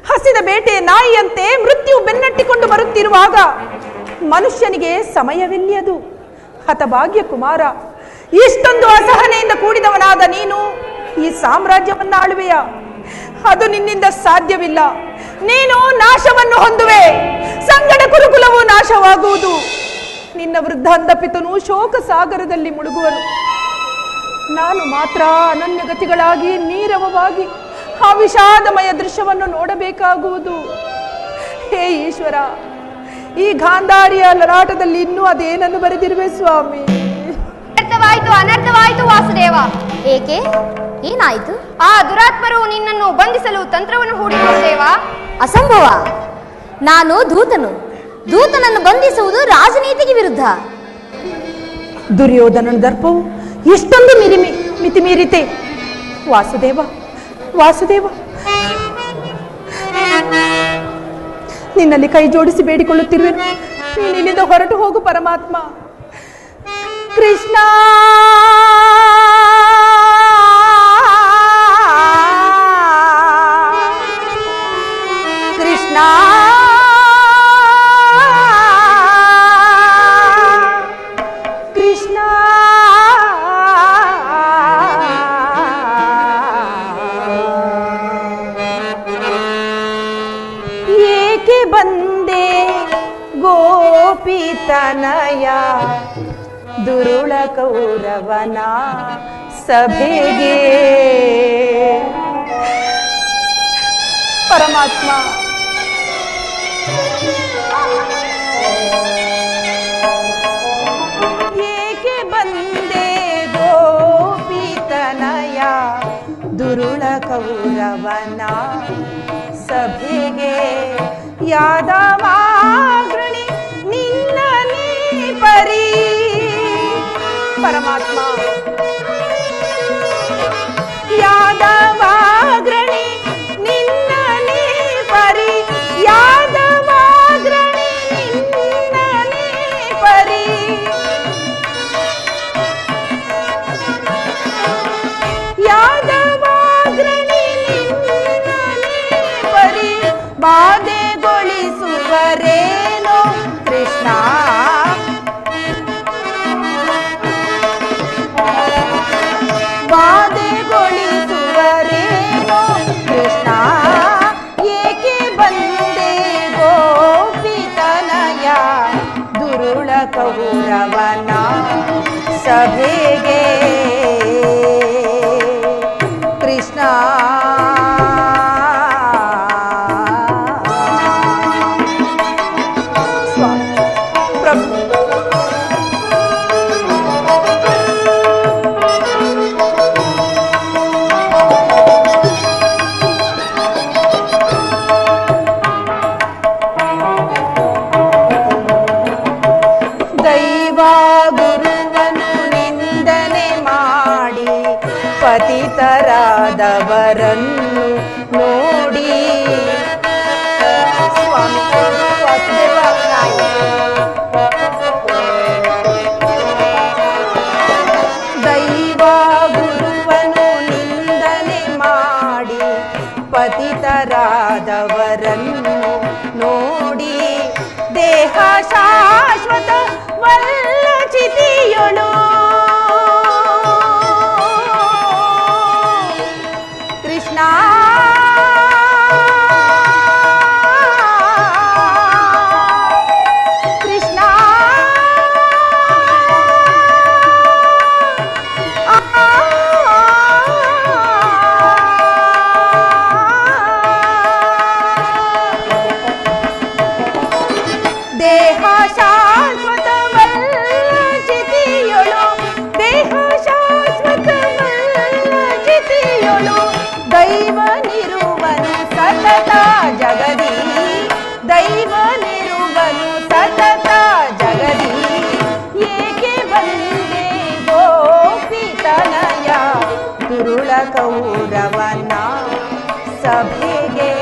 ಹಸಿದ ಬೇಟೆ ನಾಯಿಯಂತೆ ಮೃತ್ಯು ಬೆನ್ನಟ್ಟಿಕೊಂಡು ಬರುತ್ತಿರುವಾಗ ಮನುಷ್ಯನಿಗೆ ಸಮಯವೆಲ್ಲಿಯದು? ಹತಭಾಗ್ಯ ಕುಮಾರ, ಇಷ್ಟೊಂದು ಅಸಹನೆಯಿಂದ ಕೂಡಿದವನಾದ ನೀನು ಈ ಸಾಮ್ರಾಜ್ಯವನ್ನ ಆಳುವೆಯ? ಅದು ನಿನ್ನಿಂದ ಸಾಧ್ಯವಿಲ್ಲ. ನೀನು ನಾಶವನ್ನು ಹೊಂದುವೆ. ಸಂಗಡ ಕುರುಕುಲವು ನಾಶವಾಗುವುದು. ನಿನ್ನ ವೃದ್ಧ ಅಂಧಪಿತನು ಶೋಕ ಸಾಗರದಲ್ಲಿ ಮುಳುಗುವನು. ನಾನು ಮಾತ್ರ ಅನನ್ಯಗತಿಗಳಾಗಿ ನೀರವವಾಗಿ ಆ ವಿಷಾದಮಯ ದೃಶ್ಯವನ್ನು ನೋಡಬೇಕಾಗುವುದು. ಹೇ ಈಶ್ವರ, ಈ ಗಾಂಧಾರಿಯ ಲಲಾಟದಲ್ಲಿ ಇನ್ನೂ ಅದೇನನ್ನು ಬರೆದಿರುವೆ ಸ್ವಾಮಿ? ಅನರ್ಥವಾಯಿತು, ಅನರ್ಥವಾಯಿತು ವಾಸುದೇವ. ಏಕೆ? ಏನಾಯಿತು? ಆ ದುರಾತ್ಮರು ನಿನ್ನನ್ನು ಬಂಧಿಸಲು ತಂತ್ರವನ್ನು ಹೂಡಿದರು ದೇವ. ಅಸಂಭವ. ನಾನು ದೂತನು. ದೂತನನ್ನು ಬಂಧಿಸುವುದು ರಾಜನೀತಿಗೆ ವಿರುದ್ಧ. ದುರ್ಯೋಧನನ ದರ್ಪವು ಎಷ್ಟೊಂದು ಮಿತಿ ಮೀರಿತೆ. ವಾಸುದೇವ, ವಾಸುದೇವ, ನಿನ್ನಲ್ಲಿ ಕೈ ಜೋಡಿಸಿ ಬೇಡಿಕೊಳ್ಳುತ್ತಿರುವೆನು. ನೀನಿಲ್ಲಿಂದ ಹೊರಟು ಹೋಗು ಪರಮಾತ್ಮ. ಕೃಷ್ಣ, ಕೃಷ್ಣ, ಕೃಷ್ಣ. ಏಕೆ ಬಂದೆ ಗೋಪಿತನಯ ದುರುಳ ಕೌರವನ ಸಭೆಗೆ? ಪರಮಾತ್ಮ, ಏಕೆ ಬಂದೆ ಗೋಪಿತನಯ ದುರುಳ ಕೌರವನ ಸಭೆಗೆ? ಯಾದವಾಗ್ರಣಿ ನಿನ್ನ ನೀ ಪರಿ. ಪರಮಾತ್ಮ, ಯಾದವಾಗ್ರಣಿ ನಿನ್ನ ನೀ ಪರಿ, ಯಾದವಾಗ್ರಣಿ ನಿನ್ನ ನೀ ಪರಿ. ಯಾದವಾಗ್ರಣಿ ನಿನ್ನ ನೀ ಪರಿ, ಬಾಧೆಗೊಳಿಸುವರೆ ಕೃಷ್ಣ ಬಾಧೆಗೊಳಿಸುವರೇನೋ ಕೃಷ್ಣ ಏಕೆ ಬಂದೆ ಗೋಪಿತನಯ ದುರುಳ ಕೌರವನ ಸಭೆಗೆ ಕೃಷ್ಣ ಪತಿತರಾದವರನ್ನು ನೋಡಿ ಸ್ವಾಮಿ ವಾಸುದೇವ ದೈವ ಗುರುವನು ನಿಂದನೆ ಮಾಡಿ ಪತಿತರಾದವರನ್ನು ನೋಡಿ ದೇಹ ಶಾಶ್ವತ ವಲ್ಲ ಚಿತಿಯೊಳು ಕೃಷ್ಣ ಕೃಷ್ಣ ದೇಹ ಶಾಶ್ವತವಲ್ಲ ಚಿತಿಯೊಳು ದೇಹ ಶಾಶ್ವತವಲ್ಲ ಚಿತಿಯೊಳು ದೈವನಿರುವನು ಸತತ ಜಗದಿ ದೈವನಿರುವನು ಸತತ ಜಗದಿ ಏಕೆ ಬಂದೆ ಗೋಪಿತನಯ ದುರುಳ ಕೌರವನ ಸಭೆಗೆ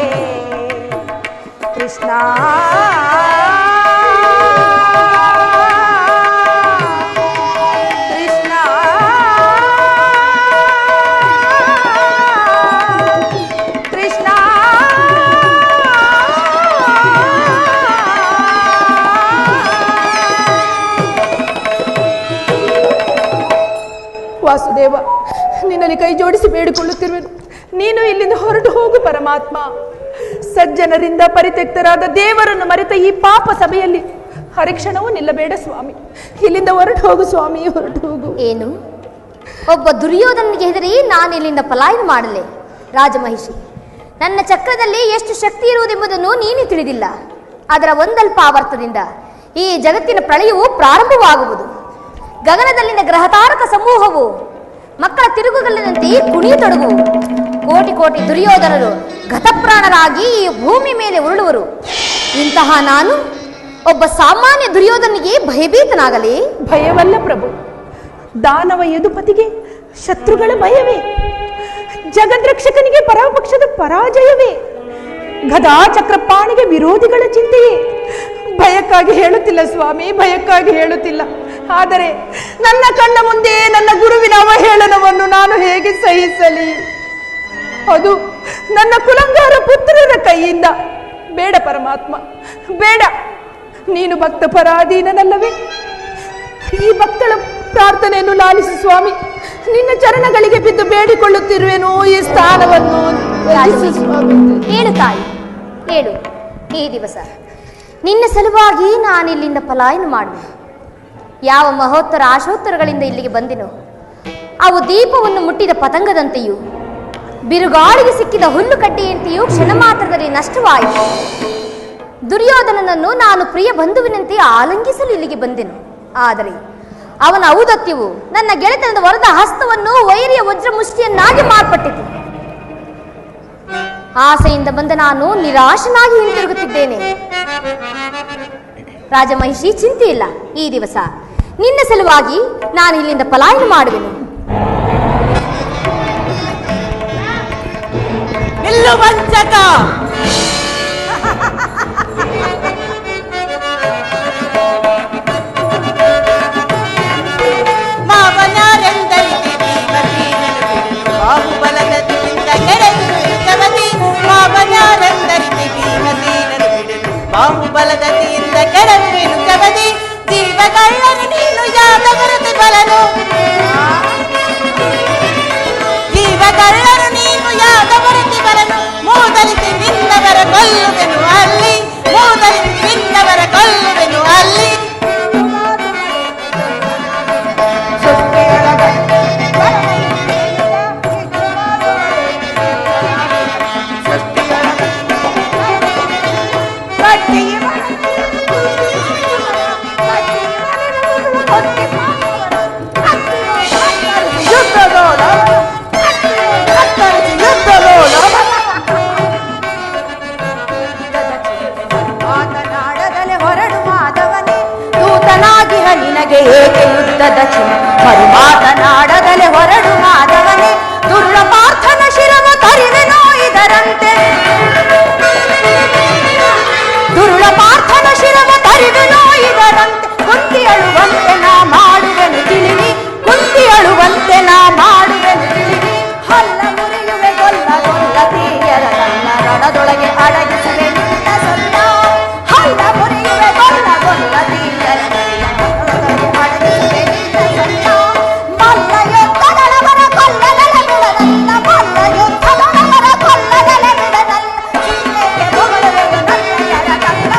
ಕೃಷ್ಣ ವಾಸುದೇವ, ನಿನ್ನಲ್ಲಿ ಕೈ ಜೋಡಿಸಿ ಬೇಡಿಕೊಳ್ಳುತ್ತಿರುವೆನು. ನೀನು ಇಲ್ಲಿಂದ ಹೊರಟು ಹೋಗು ಪರಮಾತ್ಮ. ಸಜ್ಜನರಿಂದ ಪರಿತ್ಯಕ್ತರಾದ ದೇವರನ್ನು ಮರೆತ ಈ ಪಾಪ ಸಭೆಯಲ್ಲಿ ಹರಿಕ್ಷಣವೂ ನಿಲ್ಲಬೇಡ ಸ್ವಾಮಿ. ಇಲ್ಲಿಂದ ಹೊರಟು ಹೋಗು ಸ್ವಾಮಿ, ಹೊರಟು ಹೋಗು. ಏನು, ಒಬ್ಬ ದುರ್ಯೋಧನಿಗೆ ಹೆದರಿ ನಾನು ಇಲ್ಲಿಂದ ಪಲಾಯನ ಮಾಡಲೆ? ರಾಜಮಹಿಷಿ, ನನ್ನ ಚಕ್ರದಲ್ಲಿ ಎಷ್ಟು ಶಕ್ತಿ ಇರುವುದೆಂಬುದನ್ನು ನೀನು ತಿಳಿದಿಲ್ಲ. ಅದರ ಒಂದಲ್ಪ ಆವರ್ತದಿಂದ ಈ ಜಗತ್ತಿನ ಪ್ರಳಯವು ಪ್ರಾರಂಭವಾಗುವುದು. ಗಗನದಲ್ಲಿನ ಗ್ರಹತಾರಕ ಸಮೂಹವು ಮಕ್ಕಳ ತಿರುಗುಗಲ್ಲಿನಂತೆ ಕುಣಿಯತೊಡಗುವು. ಕೋಟಿ ಕೋಟಿ ದುರ್ಯೋಧನರು ಗತಪ್ರಾಣರಾಗಿ ಈ ಭೂಮಿ ಮೇಲೆ ಉರುಳುವರು. ಇಂತಹ ನಾನು ಒಬ್ಬ ಸಾಮಾನ್ಯ ದುರ್ಯೋಧನಿಗೆ ಭಯಭೀತನಾಗಲಿ? ಭಯವಲ್ಲ ಪ್ರಭು, ದಾನವ ಯದುಪತಿಗೆ ಶತ್ರುಗಳ ಭಯವೇ, ಜಗದ್ರಕ್ಷಕನಿಗೆ ಪರಪಕ್ಷದ ಪರಾಜಯವೇ, ಗದಾ ಚಕ್ರಪಾಣಿಗೆ ವಿರೋಧಿಗಳ ಚಿಂತೆಯೇ. ಭಯಕ್ಕಾಗಿ ಹೇಳುತ್ತಿಲ್ಲ ಸ್ವಾಮಿ, ಭಯಕ್ಕಾಗಿ ಹೇಳುತ್ತಿಲ್ಲ. ಆದರೆ ನನ್ನ ಕಣ್ಣ ಮುಂದೆ ನನ್ನ ಗುರುವಿನ ಅವಹೇಳನವನ್ನು ನಾನು ಹೇಗೆ ಸಹಿಸಲಿ? ಅದು ನನ್ನ ಕುಲಂಗಾರ ಪುತ್ರರ ಕೈಯಿಂದ. ಬೇಡ ಪರಮಾತ್ಮ, ಬೇಡ. ನೀನು ಭಕ್ತ ಪರಾಧೀನನಲ್ಲವೇ? ಈ ಭಕ್ತಳ ಪ್ರಾರ್ಥನೆಯನ್ನು ಲಾಲಿಸಿ ಸ್ವಾಮಿ, ನಿನ್ನ ಚರಣಗಳಿಗೆ ಬಿದ್ದು ಬೇಡಿಕೊಳ್ಳುತ್ತಿರುವೆನು ಈ ಸ್ಥಾನವನ್ನು. ಹೇಳು ತಾಯಿ, ಹೇಳು. ಈ ದಿವಸ ನಿನ್ನ ಸಲುವಾಗಿ ನಾನಿಲ್ಲಿಂದ ಪಲಾಯನ ಮಾಡುವೆ. ಯಾವ ಮಹೋತ್ತರ ಆಶೋತ್ತರಗಳಿಂದ ಇಲ್ಲಿಗೆ ಬಂದೆನೋ ಅವು ದೀಪವನ್ನು ಮುಟ್ಟಿದ ಪತಂಗದಂತೆಯೂ ಬಿರುಗಾಳಿಗೆ ಸಿಕ್ಕಿದ ಹುಲ್ಲು ಕಡ್ಡಿಯಂತೆಯೂ ಕ್ಷಣ ಮಾತ್ರದಲ್ಲಿ ನಷ್ಟವಾಯಿತು. ದುರ್ಯೋಧನನನ್ನು ನಾನು ಪ್ರಿಯ ಬಂಧುವಿನಂತೆ ಆಲಂಗಿಸಲು ಇಲ್ಲಿಗೆ ಬಂದೆನು. ಆದರೆ ಅವನ ಔದತ್ಯವು ನನ್ನ ಗೆಳೆತನದ ವರದ ಹಸ್ತವನ್ನು ವೈರಿಯ ವಜ್ರ ಮುಷ್ಟಿಯನ್ನಾಗಿ ಮಾರ್ಪಟ್ಟಿತು. ಆಸೆಯಿಂದ ಬಂದ ನಾನು ನಿರಾಶನಾಗಿ ಹಿಂತಿರುಗುತ್ತಿದ್ದೇನೆ. ರಾಜಮಹಿಷಿ, ಚಿಂತೆ ಇಲ್ಲ. ಈ ದಿವಸ ನಿನ್ನ ಸಲುವಾಗಿ ನಾನು ಇಲ್ಲಿಂದ ಪಲಾಯನ ಮಾಡುವೆನು. ನಿಲ್ಲು ವಂಚಕ! ಮಾವನಾರೆಂದರಿಗೆ ಬಾಹುಬಲದಿಂದ ಕೆಳಗೆ ಇರುತ್ತವತಿ. ಮಾವನಾರೆಂದರಿಗೆ ಭೀಮಸೇನನು ಬಿಡಲು ಬಾಹುಬಲದಿಂದ ಕೆಳಗೆ ಇರುತ್ತವತಿ. ಕಳ್ಳನು ಜೀವಗಳ್ಳನು ನೀನು ಯಾದವರಿಗೆ ಬರನು ಮೂದಲಿಸಿ ನಿನ್ನವರ ಕೊಲ್ಲುವೆನು ಅಲ್ಲಿ ಮೂದಲಿಸಿ ನಿನ್ನವರ ಕೊಲ್ಲುವೆನು ಅಲ್ಲಿ ಮಾತನಾಡದಲೆ ಹೊರಡು ಮಾಧವನೇ ದೂತನಾಗಿಹ ನಿನಗೆ ಏಕೆ ಯುದ್ಧದ ಚಿನ್ನ ಮರು ಮಾತನಾಡದಲೆ ಹೊರಡು ಮಾಧವನೇ ದುರ್ಳ ಪಾರ್ಥನ ಶಿರವ ತರಿವೆನೋ ಇದರಂತೆ ದುರುಳ ಪಾರ್ಥನ ಶಿರವ ತರಿವೆನೋ ಇದರಂತೆ ಕುಂತಿ ಅಳುವಂತೆ ನಾ ಮಾಡುವೆನು ತಿಳಿವಿ ಕುಂತಿ ಅಳುವಂತೆ ನಾ ಮಾಡುವೆನು ತಿಳಿವಿ ಹಲ್ಲ ಮುರಿಯುವೆ ಗೊಲ್ಲ ಗೊಲ್ಲ ತೀಯರ ನನ್ನ ರಣದೊಳಗೆ ಅಡಗಿಸುವೆ ನಿನ್ನ ಸೊಲ್ಲ ಹಲ್ಲ ಮುರಿಯುವೆ ಗೊಲ್ಲ ಗೊಲ್ಲ ತೀಯರ ರಣದೊಳಗೆ ಅಡಗಿಸುವೆ ನಿನ್ನ ಸೊಲ್ಲ ಮಲ್ಲ ಯುದ್ಧದಳವರ ಕೊಲ್ಲದಲೆ ಬಿಡದಲ್ಲ ಮಲ್ಲ ಯುದ್ಧದಳವರ ಕೊಲ್ಲದಲೆ ಬಿಡದಲ್ಲ ಎಲ್ಲೇಕೆ ಬೊಗಳುವೆಯು ನನ್ನಯರ ಕಲ್ಲ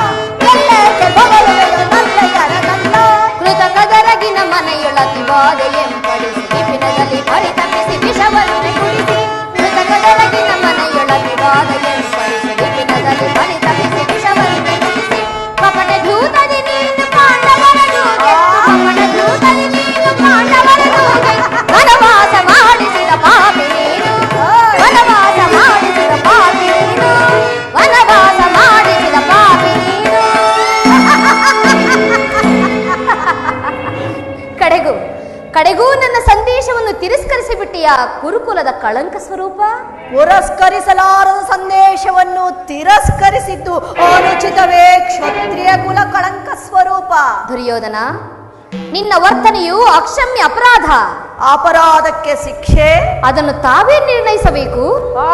ಎಲ್ಲೇಕೆ ಬೊಗಳುವೆಯು ನನ್ನಯರ ಕಲ್ಲ ಕೃತಕದರಗಿನ ಮನೆಯೊಳತಿ ಬಾಧೆ ಎಂಪಡಿಸಿ ಟಿಫಿನದಲ್ಲಿ ಪರಿತಪಿಸಿ ವಿಷವನ್ನೇ ಕುಡಿಸಿ ಕೃತಕದರಗಿನ ಮನೆಯೊಳತಿ ಬಾಧೆ ಎಂಪಡಿಸಿ ಟಿಫಿನದಲ್ಲಿ ಪರಿತಪಿಸಿ ವಿಷವನ್ನೇ ಕುಡಿಸಿ ಕಪಟ ಧೂತದಿ ನೀನು ಪಾಂಡವರ ದೂಗೆ ಕಪಟ ಧೂತದಿ ನೀನು ಪಾಂಡವರ ದೂಗೆ ವನವಾಸ ಮಾಡಿಸಿದ ಪಾಪಿ ನೀನು ವನವಾಸ ಮಾಡಿಸಿದ ಪಾಪಿ ನೀನು ವನವಾಸ ಮಾಡಿಸಿದ ಪಾಪಿ ನೀನು ಕಡೆಗೂ ನನ್ನ ಸಂದೇಶವನ್ನು ತಿರಸ್ಕರಿಸಿ ಬಿಟ್ಟಿಯ ಕುರುಕುಲದ ಕಳಂಕ ಸ್ವರೂಪ. ಪುರಸ್ಕರಿಸಲಾರದ ಸಂದೇಶವನ್ನು ತಿರಸ್ಕರಿಸಿದ್ದು ಅನುಚಿತವೇ ಕ್ಷತ್ರಿಯ ಕುಲ ಕಳಂಕ ಸ್ವರೂಪ. ದುರ್ಯೋಧನ, ನಿನ್ನ ವರ್ತನೆಯು ಅಕ್ಷಮ್ಯ ಅಪರಾಧ. ಅಪರಾಧಕ್ಕೆ ಶಿಕ್ಷೆ ಅದನ್ನು ತಾವೇ ನಿರ್ಣಯಿಸಬೇಕು.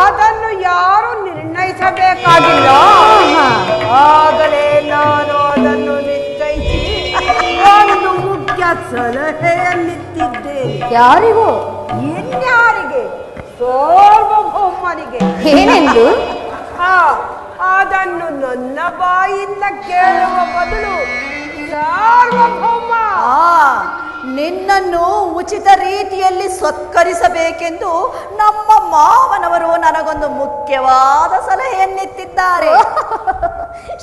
ಅದನ್ನು ಯಾರು ನಿರ್ಣಯಿಸಬೇಕಾಗಿಲ್ಲ. ಆಗಲೇ ನಾನು ಅದನ್ನು ನಿಶ್ಚಯಿಸಿ ಒಂದು ಮುಖ್ಯ ಸಲಹೆಯನ್ನಿತ್ತಿದ್ದೇನೆ. ಯಾರಿಗೂ? ಇನ್ಯಾರಿಗೆ? ಸಾರ್ವಭೌಮನಿಗೆ. ಏನೆಂದು? ಅದನ್ನು ನನ್ನ ಬಾಯಿಂದ ಕೇಳುವ ಬದಲು ಸಾರ್ವಭೌಮ ನಿನ್ನನ್ನು ಉಚಿತ ರೀತಿಯಲ್ಲಿ ಸತ್ಕರಿಸಬೇಕೆಂದು ನಮ್ಮ ಮಾವನವರು ನನಗೊಂದು ಮುಖ್ಯವಾದ ಸಲಹೆಯನ್ನಿತ್ತಿದ್ದಾರೆ.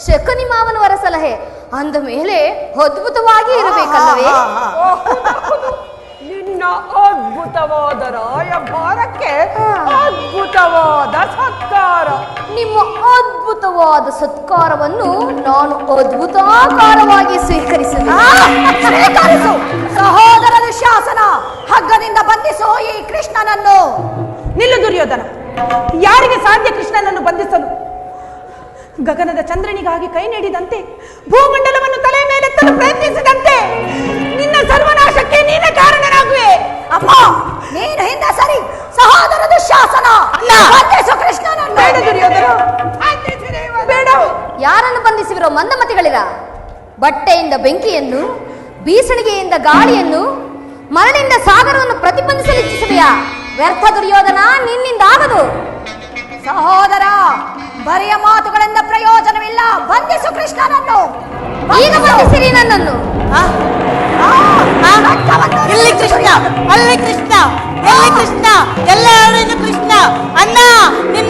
ಶಕುನಿ ಮಾವನವರ ಸಲಹೆ ಅಂದ ಮೇಲೆ ಅದ್ಭುತವಾಗಿ ಇರಬೇಕಲ್ಲವೇ? ನಿನ್ನ ಅದ್ಭುತವಾದ ರಾಯಭಾರಕ್ಕೆ ಅದ್ಭುತವಾದ ಸತ್ಕಾರ. ನಿಮ್ಮ ಅದ್ಭುತವಾದ ಸತ್ಕಾರವನ್ನು ನಾನು ಅದ್ಭುತಾಕಾರವಾಗಿ ಸ್ವೀಕರಿಸುವೆ. ಸಹೋದರ ದುಶ್ಯಾಸನ, ಹಗ್ಗದಿಂದ ಬಂಧಿಸೋ ಈ ಕೃಷ್ಣನನ್ನು. ನಿಲ್ಲು ದುರ್ಯೋಧನ, ಯಾರಿಗೆ ಸಾಧ್ಯ ಕೃಷ್ಣನನ್ನು ಬಂಧಿಸಲು? ಗಗನದ ಚಂದ್ರನಿಗಾಗಿ ಕೈ ನೀಡಿದಂತೆ, ಭೂಮಂಡಲವನ್ನು ತಲೆ ಮೇಲೆತ್ತಲು ಪ್ರಯತ್ನಿಸಿದಂತೆ ನಿನ್ನ ಸರ್ವನಾಶಕ್ಕೆ ನೀನ ಕಾರಣನಾಗುವೆ. ಅಪ್ಪ, ನೀನು ಹಿಂದೆ ಸರಿ. ಸಹೋದರ ದುಶ್ಯಾಸನ, ಬಂಧಿಸು ಕೃಷ್ಣನನ್ನು. ಬೇಡ ದುರ್ಯೋಧನ, ಬೇಡ. ಯಾರನ್ನು ಬಂಧಿಸಿರೋ ಮಂದಮತಿಗಳಿರ? ಬಟ್ಟೆಯಿಂದ ಬೆಂಕಿಯನ್ನು, ಬೀಸಣಿಗೆಯಿಂದ ಗಾಳಿಯನ್ನು, ಮರಳಿಂದ ಸಾಗರವನ್ನು ಪ್ರತಿಬಂಧಿಸಲು ಇಚ್ಛಿಸುವೆಯಾ? ವ್ಯರ್ಥ ದುರ್ಯೋಧನ, ನಿನ್ನಿಂದ ಆಗದು. ಸಹೋದರ, ಬರೆಯ ಮಾತುಗಳಿಂದ ಪ್ರಯೋಜನವಿಲ್ಲ. ಬಂಧಿಸು ಕೃಷ್ಣನನ್ನು. ಈಗ ಬಂಧಿಸಿರಿ ನನ್ನನ್ನು. ಇಲ್ಲಿ ಕೃಷ್ಣ, ಅಲ್ಲಿ ಕೃಷ್ಣ, ಎಲ್ಲಿ ಕೃಷ್ಣ, ಎಲ್ಲ ಕೃಷ್ಣ. ಅಣ್ಣ, ನಿನ್ನ